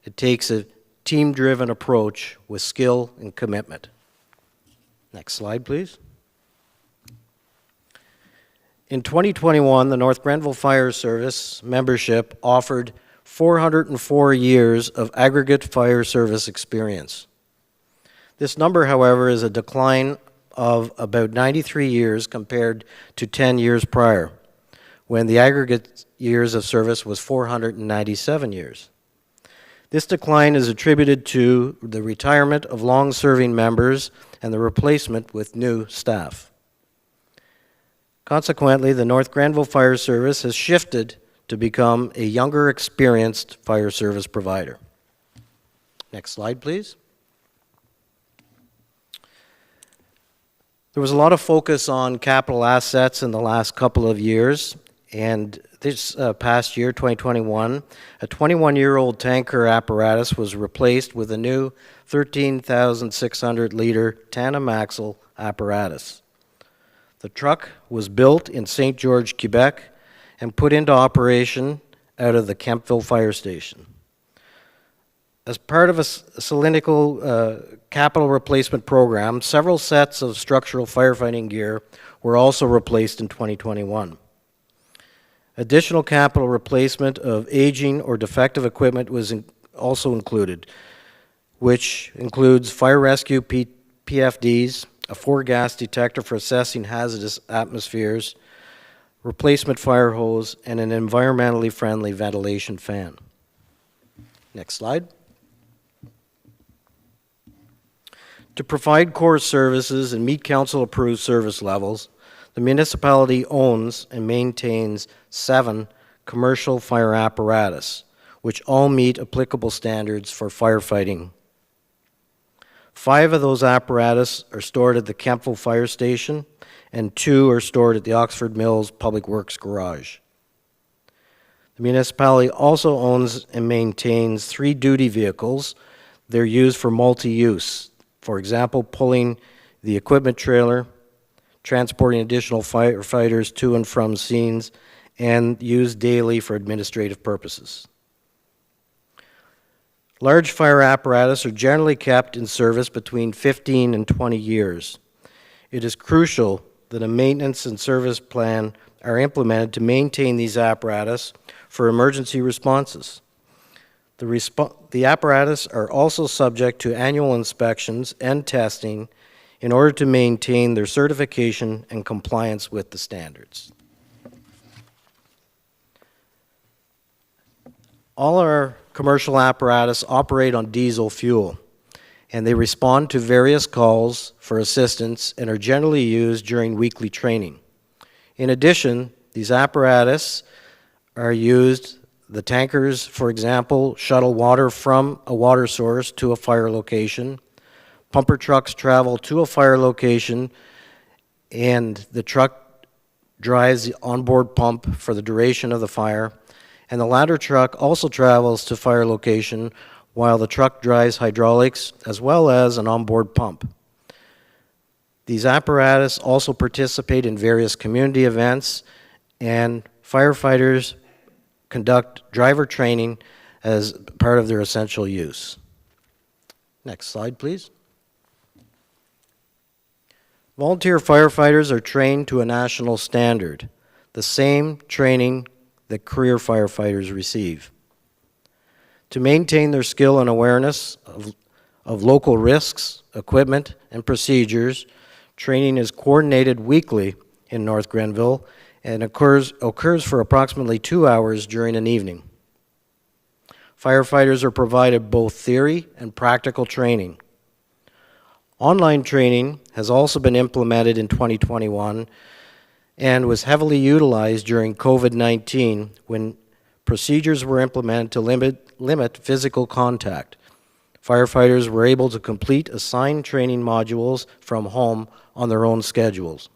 it takes a team-driven approach with skill and commitment. Next slide, please. In 2021, the North Grenville Fire Service membership offered 404 years of aggregate fire service experience. This number, however, is a decline of about 93 years compared to 10 years prior, when the aggregate years of service was 497 years. This decline is attributed to the retirement of long-serving members and the replacement with new staff. Consequently, the North Grenville Fire Service has shifted to become a younger, experienced fire service provider. Next slide, please. There was a lot of focus on capital assets in the last couple of years, and this past year, 2021, a 21-year-old tanker apparatus was replaced with a new 13,600-liter tandem axle apparatus. The truck was built in St. George, Quebec, and put into operation out of the Kempville Fire Station. As part of a cylindrical capital replacement program, several sets of structural firefighting gear were also replaced in 2021. Additional capital replacement of aging or defective equipment was also included, which includes fire rescue PFDs, a 4-gas detector for assessing hazardous atmospheres, replacement fire hose, and an environmentally friendly ventilation fan. Next slide. To provide core services and meet council-approved service levels, the municipality owns and maintains 7 commercial fire apparatus, which all meet applicable standards for firefighting. 5 of those apparatus are stored at the Kempville Fire Station, and 2 are stored at the Oxford Mills Public Works Garage. The municipality also owns and maintains 3 duty vehicles. They're used for multi-use. For example, pulling the equipment trailer, transporting additional firefighters to and from scenes, and used daily for administrative purposes. Large fire apparatus are generally kept in service between 15 and 20 years. It is crucial that a maintenance and service plan are implemented to maintain these apparatus for emergency responses. The apparatus are also subject to annual inspections and testing in order to maintain their certification and compliance with the standards. All our commercial apparatus operate on diesel fuel, and they respond to various calls for assistance and are generally used during weekly training. In addition, these apparatus are used, the tankers, for example, shuttle water from a water source to a fire location. Pumper trucks travel to a fire location, and the truck drives the onboard pump for the duration of the fire. And the ladder truck also travels to fire location while the truck drives hydraulics as well as an onboard pump. These apparatus also participate in various community events, and firefighters conduct driver training as part of their essential use. Next slide, please. Volunteer firefighters are trained to a national standard, the same training that career firefighters receive. To maintain their skill and awareness of local risks, equipment, and procedures, training is coordinated weekly in North Grenville and occurs for approximately 2 hours during an evening. Firefighters are provided both theory and practical training. Online training has also been implemented in 2021 and was heavily utilized during COVID-19 when procedures were implemented to limit physical contact. Firefighters were able to complete assigned training modules from home on their own schedules.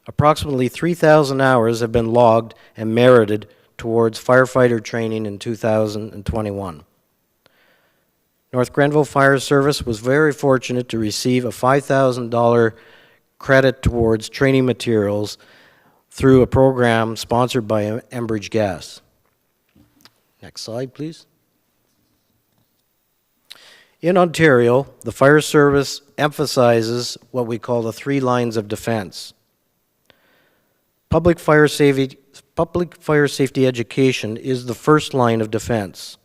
Approximately 3,000 hours have been logged and merited towards firefighter training in 2021. North Grenville Fire Service was very fortunate to receive a $5,000 credit towards training materials through a program sponsored by Enbridge Gas. Next slide, please. In Ontario, the fire service emphasizes what we call the 3 lines of defense. Public fire safety education is the first line of defense,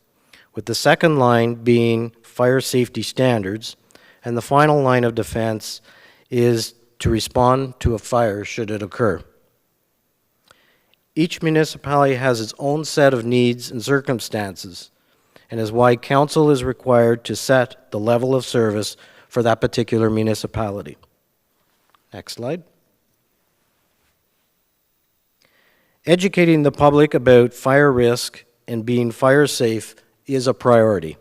with the second line being fire safety standards, and the final line of defense is to respond to a fire should it occur. Each municipality has its own set of needs and circumstances, and is why council is required to set the level of service for that particular municipality. Next slide. Educating the public about fire risk and being fire safe is a priority.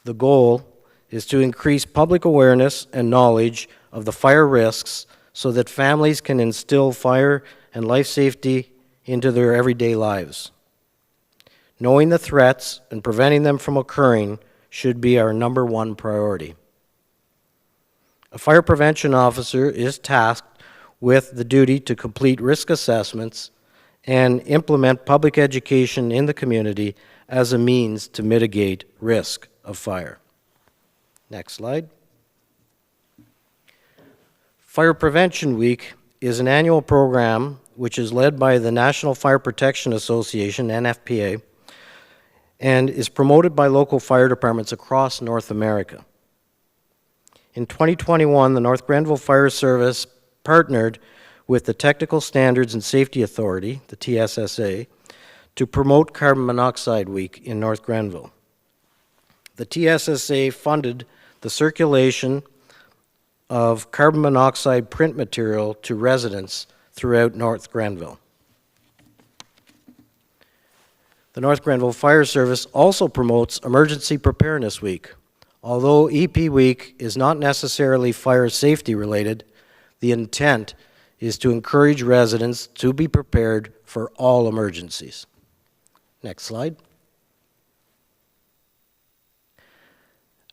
The goal is to increase public awareness and knowledge of the fire risks so that families can instill fire and life safety into their everyday lives. Knowing the threats and preventing them from occurring should be our #1 priority. A fire prevention officer is tasked with the duty to complete risk assessments and implement public education in the community as a means to mitigate risk of fire. Next slide. Fire Prevention Week is an annual program which is led by the National Fire Protection Association, NFPA, and is promoted by local fire departments across North America. In 2021, the North Grenville Fire Service partnered with the Technical Standards and Safety Authority, the TSSA, to promote Carbon Monoxide Week in North Grenville. The TSSA funded the circulation of carbon monoxide print material to residents throughout North Grenville. The North Grenville Fire Service also promotes Emergency Preparedness Week. Although EP Week is not necessarily fire safety related, the intent is to encourage residents to be prepared for all emergencies. Next slide.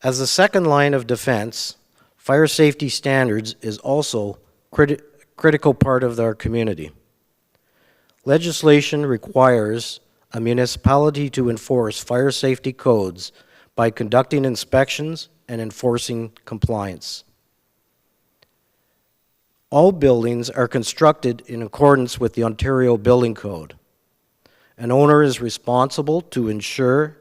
As the second line of defense, fire safety standards is also critical part of our community. Legislation requires a municipality to enforce fire safety codes by conducting inspections and enforcing compliance. All buildings are constructed in accordance with the Ontario Building Code. An owner is responsible to ensure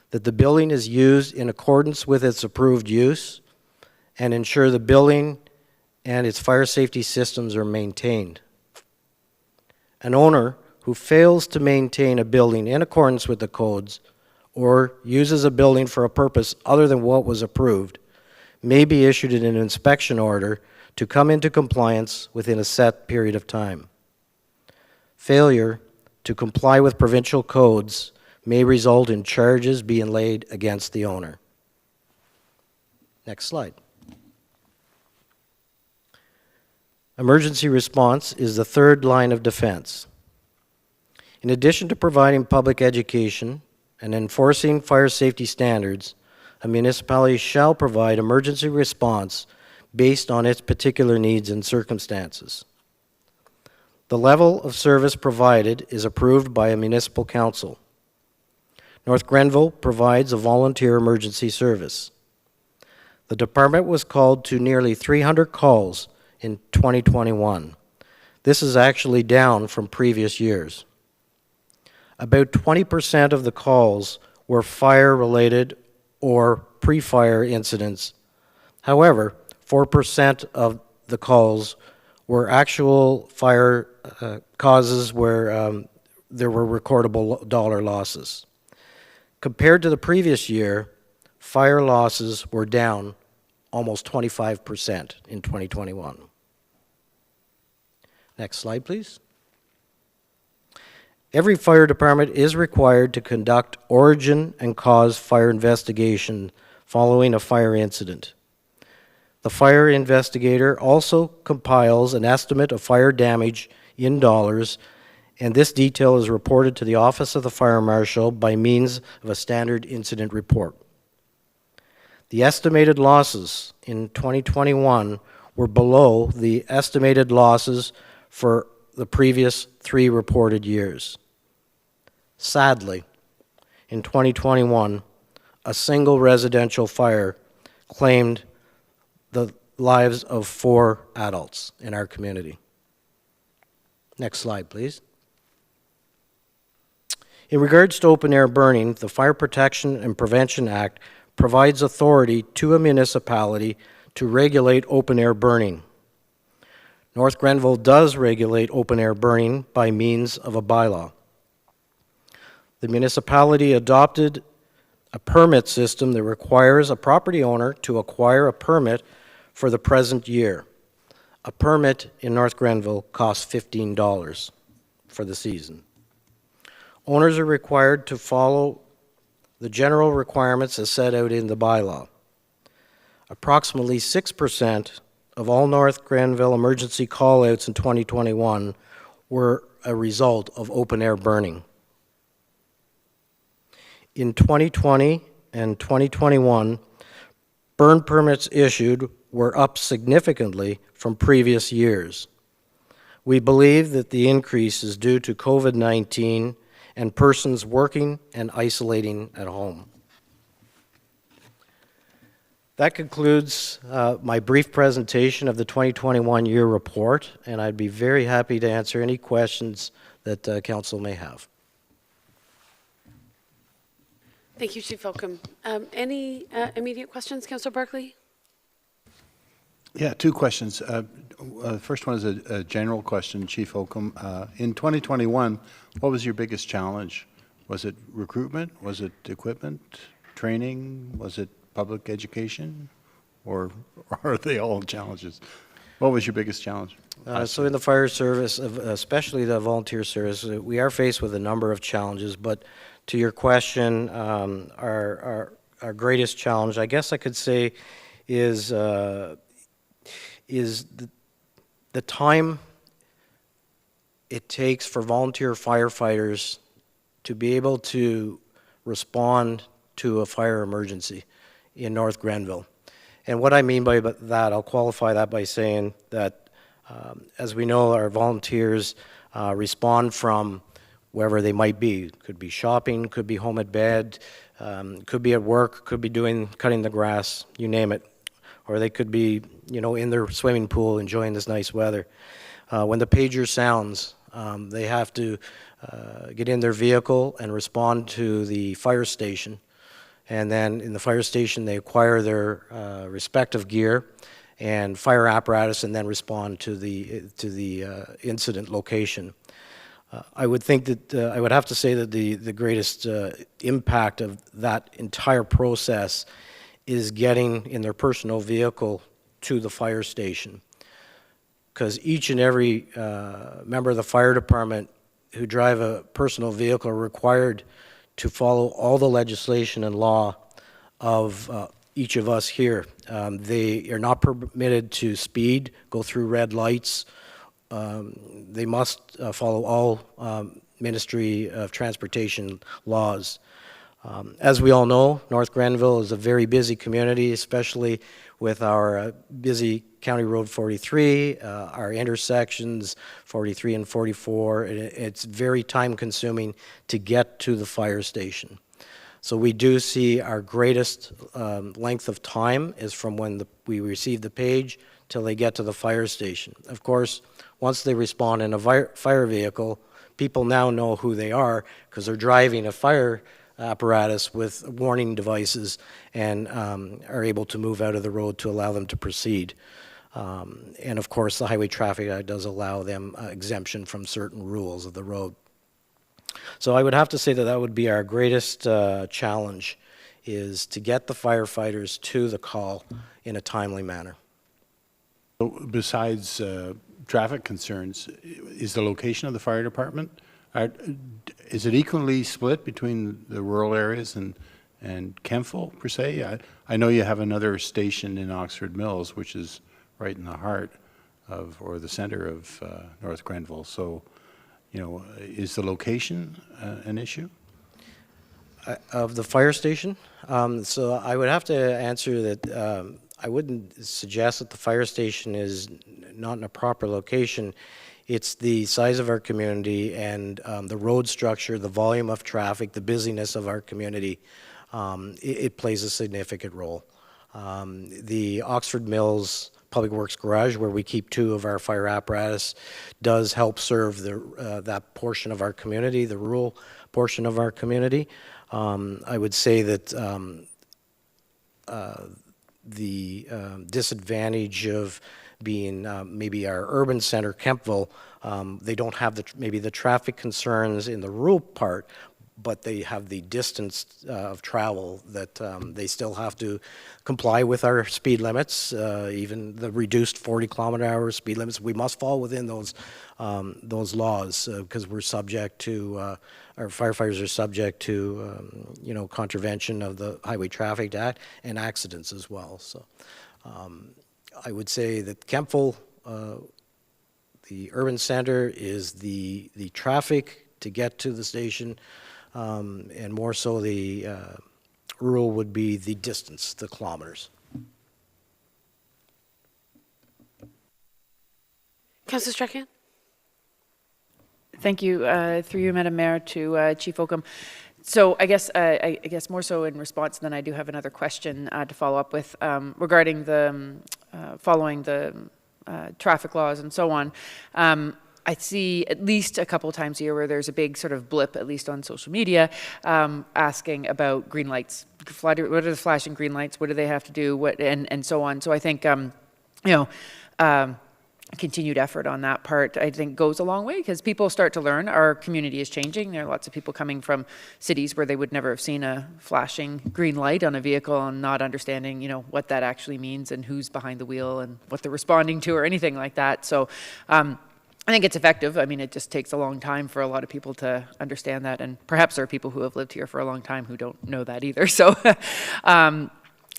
that the building is used in accordance with its approved use and ensure the building and its fire safety systems are maintained. An owner who fails to maintain a building in accordance with the codes or uses a building for a purpose other than what was approved may be issued an inspection order to come into compliance within a set period of time. Failure to comply with provincial codes may result in charges being laid against the owner. Next slide. Emergency response is the third line of defense. In addition to providing public education and enforcing fire safety standards, a municipality shall provide emergency response based on its particular needs and circumstances. The level of service provided is approved by a municipal council. North Grenville provides a volunteer emergency service. The department was called to nearly 300 calls in 2021. This is actually down from previous years. About 20% of the calls were fire-related or pre-fire incidents. However, 4% of the calls were actual fire causes where there were recordable dollar losses. Compared to the previous year, fire losses were down almost 25% in 2021. Next slide, please. Every fire department is required to conduct origin and cause fire investigation following a fire incident. The fire investigator also compiles an estimate of fire damage in dollars, and this detail is reported to the Office of the Fire Marshal by means of a standard incident report. The estimated losses in 2021 were below the estimated losses for the previous 3 reported years. Sadly, in 2021, a single residential fire claimed the lives of 4 adults in our community. Next slide, please. In regards to open-air burning, the Fire Protection and Prevention Act provides authority to a municipality to regulate open-air burning. North Grenville does regulate open-air burning by means of a bylaw. The municipality adopted a permit system that requires a property owner to acquire a permit for the present year. A permit in North Grenville costs $15 for the season. Owners are required to follow the general requirements as set out in the bylaw. Approximately 6% of all North Grenville emergency call-outs in 2021 were a result of open-air burning. In 2020 and 2021, burn permits issued were up significantly from previous years. We believe that the increase is due to COVID-19 and persons working and isolating at home. That concludes my brief presentation of the 2021 year report, and I'd be very happy to answer any questions that Council may have. Thank you, Chief Holcomb. Any immediate questions, Councillor Barkley? Yeah, 2 questions. The first one is a general question, Chief Holcomb. In 2021, what was your biggest challenge? Was it recruitment? Was it equipment, training? Was it public education? Or are they all challenges? What was your biggest challenge? So in the fire service, especially the volunteer service, we are faced with a number of challenges. But to your question, our greatest challenge, I guess I could say, is the time it takes for volunteer firefighters to be able to respond to a fire emergency in North Grenville. And what I mean by that, I'll qualify that by saying that, as we know, our volunteers respond from wherever they might be. Could be shopping, could be home at bed, could be at work, could be cutting the grass, you name it. Or they could be, in their swimming pool enjoying this nice weather. When the pager sounds, they have to get in their vehicle and respond to the fire station. And then in the fire station, they acquire their respective gear and fire apparatus, and then respond to the incident location. I would think that I would have to say that the greatest impact of that entire process is getting in their personal vehicle to the fire station, because each and every member of the fire department who drive a personal vehicle are required to follow all the legislation and law of each of us here. They are not permitted to speed, go through red lights. They must follow all Ministry of Transportation laws. As we all know, North Grenville is a very busy community, especially with our busy County Road 43, our intersections 43 and 44. It's very time consuming to get to the fire station. So we do see our greatest length of time is from when we receive the page till they get to the fire station. Of course, once they respond in a fire vehicle, people now know who they are because they're driving a fire apparatus with warning devices and are able to move out of the road to allow them to proceed. And of course, the Highway Traffic Act does allow them exemption from certain rules of the road. So I would have to say that that would be our greatest challenge, is to get the firefighters to the call in a timely manner. So besides traffic concerns, is the location of the fire department, is it equally split between the rural areas and Kemptville, per se? I know you have another station in Oxford Mills, which is right in the heart of, or the center of North Grenville. So, is the location an issue? Of the fire station? So I would have to answer that I wouldn't suggest that the fire station is not in a proper location. It's the size of our community and the road structure, the volume of traffic, the busyness of our community. It plays a significant role. The Oxford Mills Public Works Garage, where we keep 2 of our fire apparatus, does help serve that portion of our community, the rural portion of our community. I would say that the disadvantage of being maybe our urban center, Kemptville, they don't have maybe the traffic concerns in the rural part, but they have the distance of travel that they still have to comply with our speed limits, even the reduced 40-kilometer-hour speed limits. We must fall within those laws because we're subject to, our firefighters are subject to, contravention of the Highway Traffic Act and accidents as well. So I would say that Kemptville, the urban center, is the traffic to get to the station, and more so the rural would be the distance, the kilometers. Councillor Strachan? Thank you, through you, Madam Mayor, to Chief Oakham. So I guess more so in response, then I do have another question to follow up with regarding the following the traffic laws and so on. I see at least a couple of times a year where there's a big sort of blip, at least on social media, asking about green lights. What are the flashing green lights? What do they have to do? And so on. So I think continued effort on that part, I think, goes a long way, because people start to learn our community is changing. There are lots of people coming from cities where they would never have seen a flashing green light on a vehicle and not understanding, you know, what that actually means and who's behind the wheel and what they're responding to or anything like that. So I think it's effective. I mean, it just takes a long time for a lot of people to understand that. And perhaps there are people who have lived here for a long time who don't know that either. So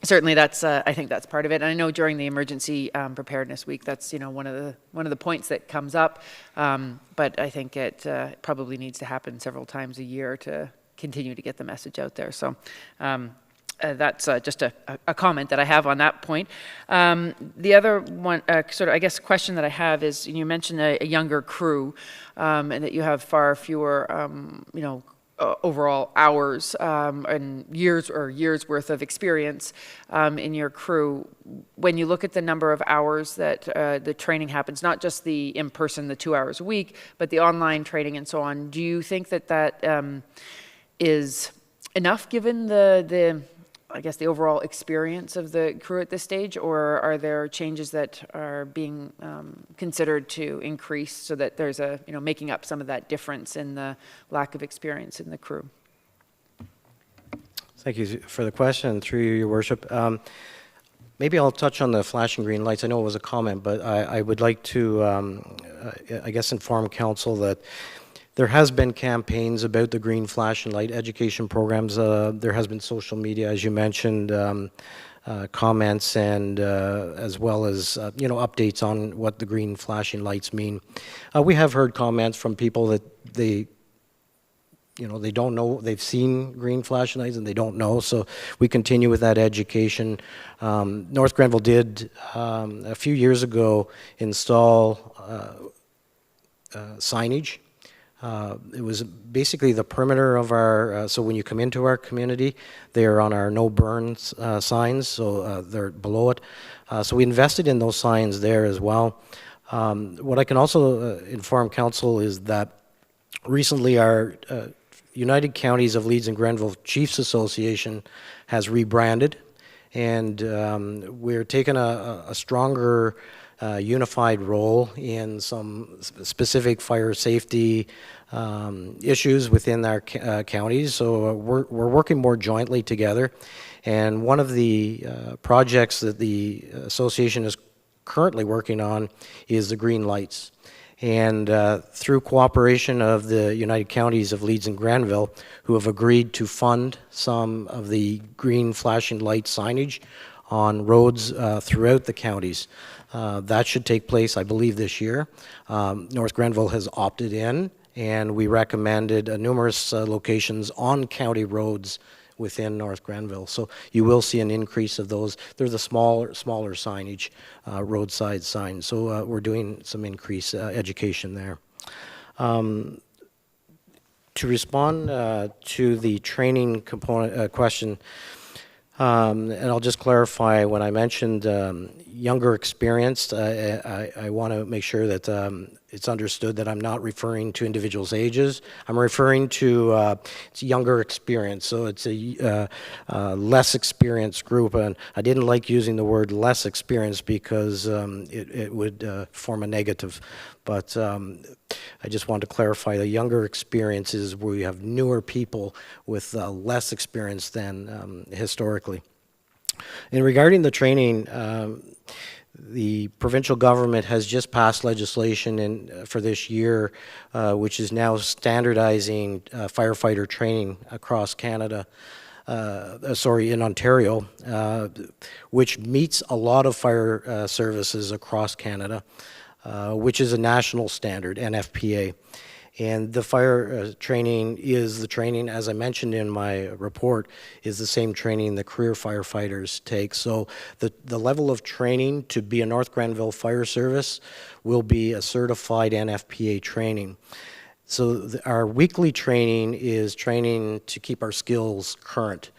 certainly that's, I think that's part of it. And I know during the emergency preparedness week, that's, you know, one of the points that comes up. But I think it probably needs to happen several times a year to continue to get the message out there. So that's just a comment that I have on that point. The other one, sort of, I guess, question that I have is, you mentioned a younger crew, and that you have far fewer, you know, overall hours and years worth of experience in your crew. When you look at the number of hours that the training happens, not just the in-person, the 2 hours a week, but the online training and so on, do you think that that is enough given the I guess the overall experience of the crew at this stage, or are there changes that are being considered to increase so that there's a, you know, making up some of that difference in the lack of experience in the crew? Thank you for the question, through you, Your Worship. Maybe I'll touch on the flashing green lights. I know it was a comment, but I would like to, I guess, inform council that there has been campaigns about the green flashing light education programs. There has been social media, as you mentioned, comments, and as well as you know, updates on what the green flashing lights mean. We have heard comments from people that they don't know, they've seen green flashing lights and they don't know. So we continue with that education. North Grenville did a few years ago install signage. It was basically the perimeter of our, so when you come into our community, they are on our no burns signs, so they're below it. So we invested in those signs there as well. What I can also inform council is that recently our United Counties of Leeds and Grenville Chiefs Association has rebranded, and we're taking a stronger unified role in some specific fire safety issues within our counties. So we're working more jointly together. And one of the projects that the association is currently working on is the green lights. And through cooperation of the United Counties of Leeds and Grenville, who have agreed to fund some of the green flashing light signage on roads throughout the counties. That should take place, I believe, this year. North Grenville has opted in, and we recommended numerous locations on county roads within North Grenville. So you will see an increase of those. They're the smaller signage, roadside signs. So we're doing some increased education there. To respond to the training component question, and I'll just clarify, when I mentioned younger experienced, I want to make sure that it's understood that I'm not referring to individuals' ages. I'm referring to it's younger experience, so it's a less experienced group. And I didn't like using the word less experienced because it would form a negative. But I just want to clarify, the younger experience is where we have newer people with less experience than historically. And regarding the training, the provincial government has just passed legislation for this year, which is now standardizing firefighter training across Canada. In Ontario, which meets a lot of fire services across Canada, which is a national standard, NFPA. And the fire training is the training, as I mentioned in my report, is the same training the career firefighters take. So the level of training to be a North Grenville Fire Service will be a certified NFPA training. So our weekly training is training to keep our skills current.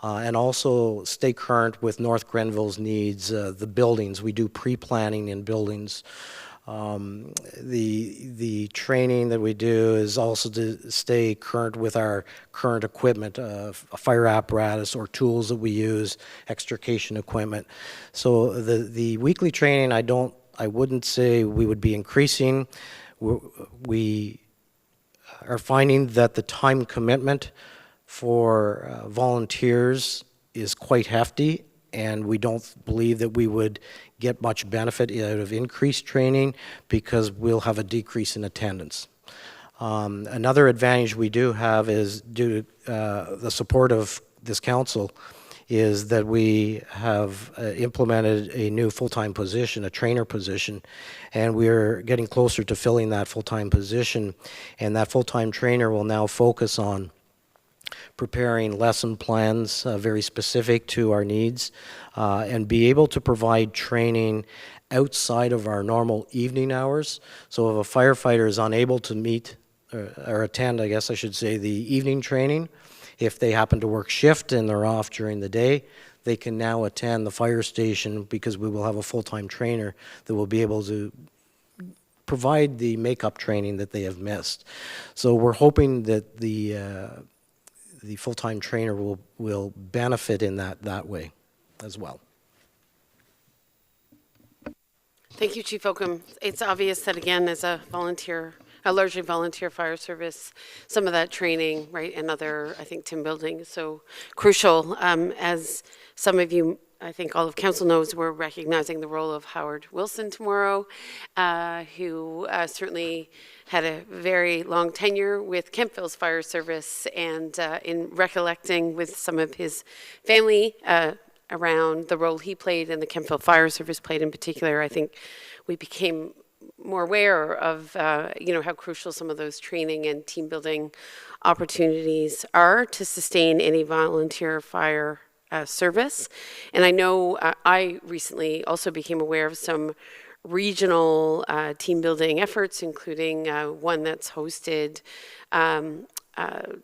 And also stay current with North Grenville's needs, the buildings. We do pre-planning in buildings. The training that we do is also to stay current with our current equipment, fire apparatus or tools that we use, extrication equipment. So the weekly training, I don't I wouldn't say we would be increasing. We are finding that the time commitment for volunteers is quite hefty, and we don't believe that we would get much benefit out of increased training because we'll have a decrease in attendance. Another advantage we do have is due to the support of this council is that we have implemented a new full-time position, a trainer position, and we're getting closer to filling that full-time position, and that full-time trainer will now focus on preparing lesson plans very specific to our needs and be able to provide training outside of our normal evening hours. So if a firefighter is unable to meet or attend, I guess I should say, the evening training, if they happen to work shift and they're off during the day, they can now attend the fire station because we will have a full-time trainer that will be able to provide the makeup training that they have missed. So we're hoping that the full-time trainer will benefit in that way as well. Thank you, Chief Oakham. It's obvious that, again, as a largely volunteer fire service, some of that training, right, and other, I think, team building is so crucial. As some of you, I think all of council knows, we're recognizing the role of Howard Wilson tomorrow, who certainly had a very long tenure with Kemptville's fire service, and in recollecting with some of his family around the role he played and the Kemptville Fire Service played in particular, I think we became more aware of how crucial some of those training and team building opportunities are to sustain any volunteer fire service. And I know I recently also became aware of some regional team building efforts, including one that's hosted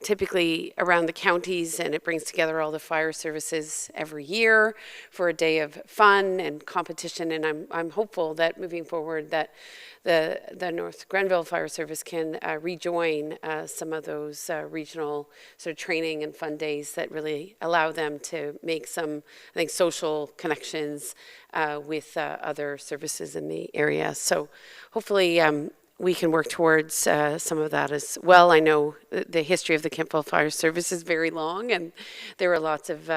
typically around the counties, and it brings together all the fire services every year for a day of fun and competition. And I'm hopeful that moving forward that the North Grenville Fire Service can rejoin some of those regional sort of training and fun days that really allow them to make some, I think, social connections with other services in the area. So hopefully we can work towards some of that as well. I know the history of the Kemptville Fire Service is very long, and there are lots of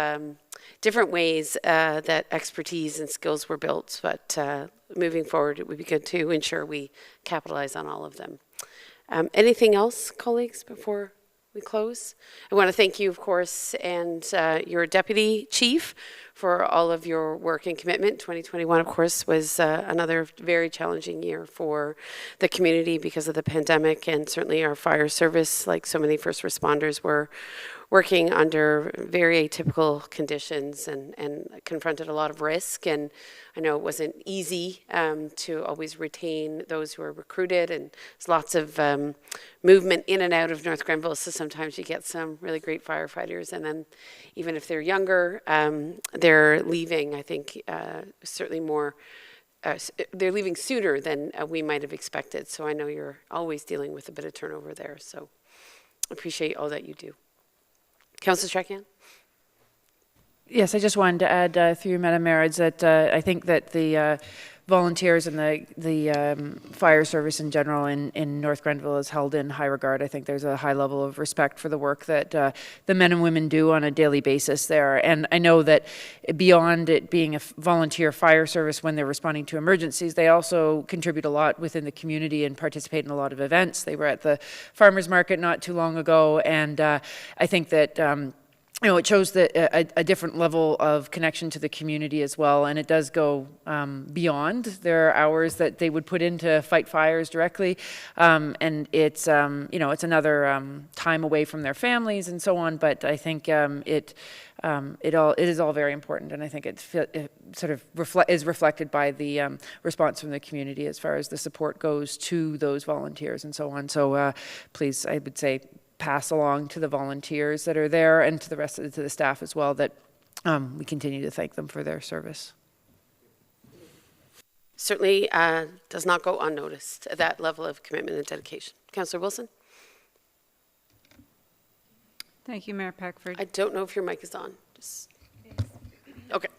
different ways that expertise and skills were built, but moving forward, it would be good to ensure we capitalize on all of them. Anything else, colleagues, before we close? I want to thank you, of course, and your deputy chief for all of your work and commitment. 2021, of course, was another very challenging year for the community because of the pandemic, and certainly our fire service, like so many first responders, were working under very atypical conditions and confronted a lot of risk. And I know it wasn't easy to always retain those who are recruited, and there's lots of movement in and out of North Grenville, so sometimes you get some really great firefighters, and then even if they're younger, they're leaving, I think, certainly more, they're leaving sooner than we might have expected. So I know you're always dealing with a bit of turnover there, so appreciate all that you do. Councillor Strachan? Yes, I just wanted to add through Madam Mayor that I think that the volunteers and the fire service in general in North Grenville is held in high regard. I think there's a high level of respect for the work that the men and women do on a daily basis there. And I know that beyond it being a volunteer fire service when they're responding to emergencies, they also contribute a lot within the community and participate in a lot of events. They were at the farmers market not too long ago, and I think that it shows that a different level of connection to the community as well, and it does go beyond their hours that they would put in to fight fires directly, and it's it's another time away from their families and so on. But I think it is all very important, and I think it sort of is reflected by the response from the community as far as the support goes to those volunteers and so on. So please, I would say, pass along to the volunteers that are there and to the rest of the staff as well that we continue to thank them for their service. Certainly does not go unnoticed, that level of commitment and dedication. Councillor Wilson? Thank you, Mayor Peckford. I don't know if your mic is on. Okay.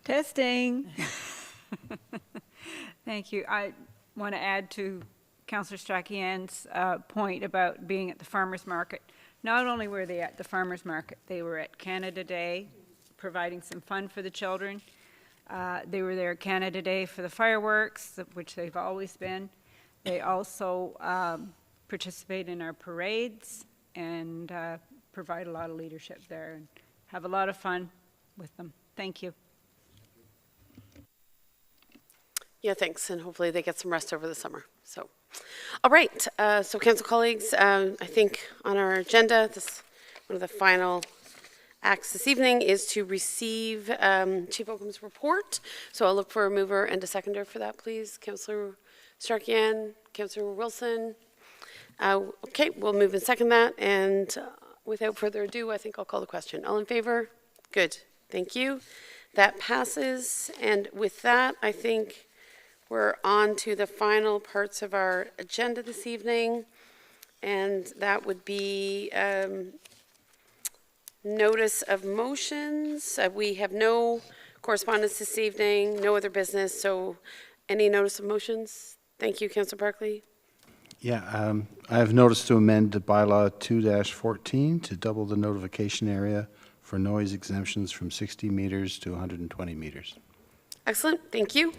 Testing. Thank you. I want to add to Councillor Strakian's point about being at the farmer's market. Not only were they at the farmer's market, they were at Canada Day, providing some fun for the children. They were there at Canada Day for the fireworks, which they've always been. They also participate in our parades and provide a lot of leadership there and have a lot of fun with them. Thank you. Yeah, thanks, and hopefully they get some rest over the summer. So, all right, so council colleagues, I think on our agenda, one of the final acts this evening is to receive Chief Oakham's report. So I'll look for a mover and a seconder for that, please. Councillor Starkian, Councillor Wilson. Okay, we'll move and second that, and without further ado, I think I'll call the question. All in favor? Good, thank you. That passes, and with that, I think we're on to the final parts of our agenda this evening, and that would be notice of motions. We have no correspondence this evening, no other business, so any notice of motions? Thank you, Councillor Barclay. Yeah, I have notice to amend the bylaw 2-14 to double the notification area for noise exemptions from 60 meters to 120 meters. Excellent, thank you.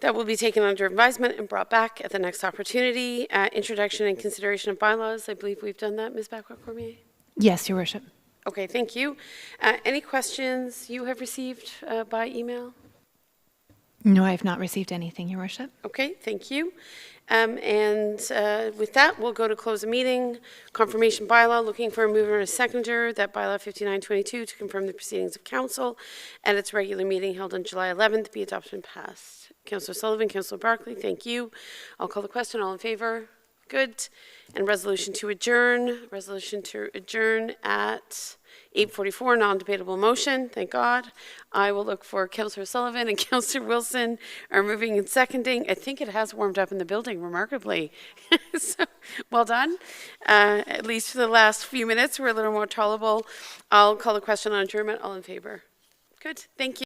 That will be taken under advisement and brought back at the next opportunity. Introduction and consideration of bylaws. I believe we've done that, Ms. Backwell-Cormier? Yes, Your Worship. Okay, thank you. Any questions you have received by email? No, I have not received anything, Your Worship. Okay, thank you. With that, we'll go to close the meeting. Confirmation bylaw, looking for a mover and a seconder. That bylaw 5922 to confirm the proceedings of council at its regular meeting held on July 11th be adopted and passed. Councillor Sullivan, Councillor Barclay, thank you. I'll call the question. All in favor? Good. And resolution to adjourn. Resolution to adjourn at 8:44, non-debatable motion. Thank God. I will look for Councillor Sullivan and Councillor Wilson are moving and seconding. I think it has warmed up in the building remarkably. So, well done. At least for the last few minutes, we're a little more tolerable. I'll call the question on adjournment. All in favor? Good. Thank you.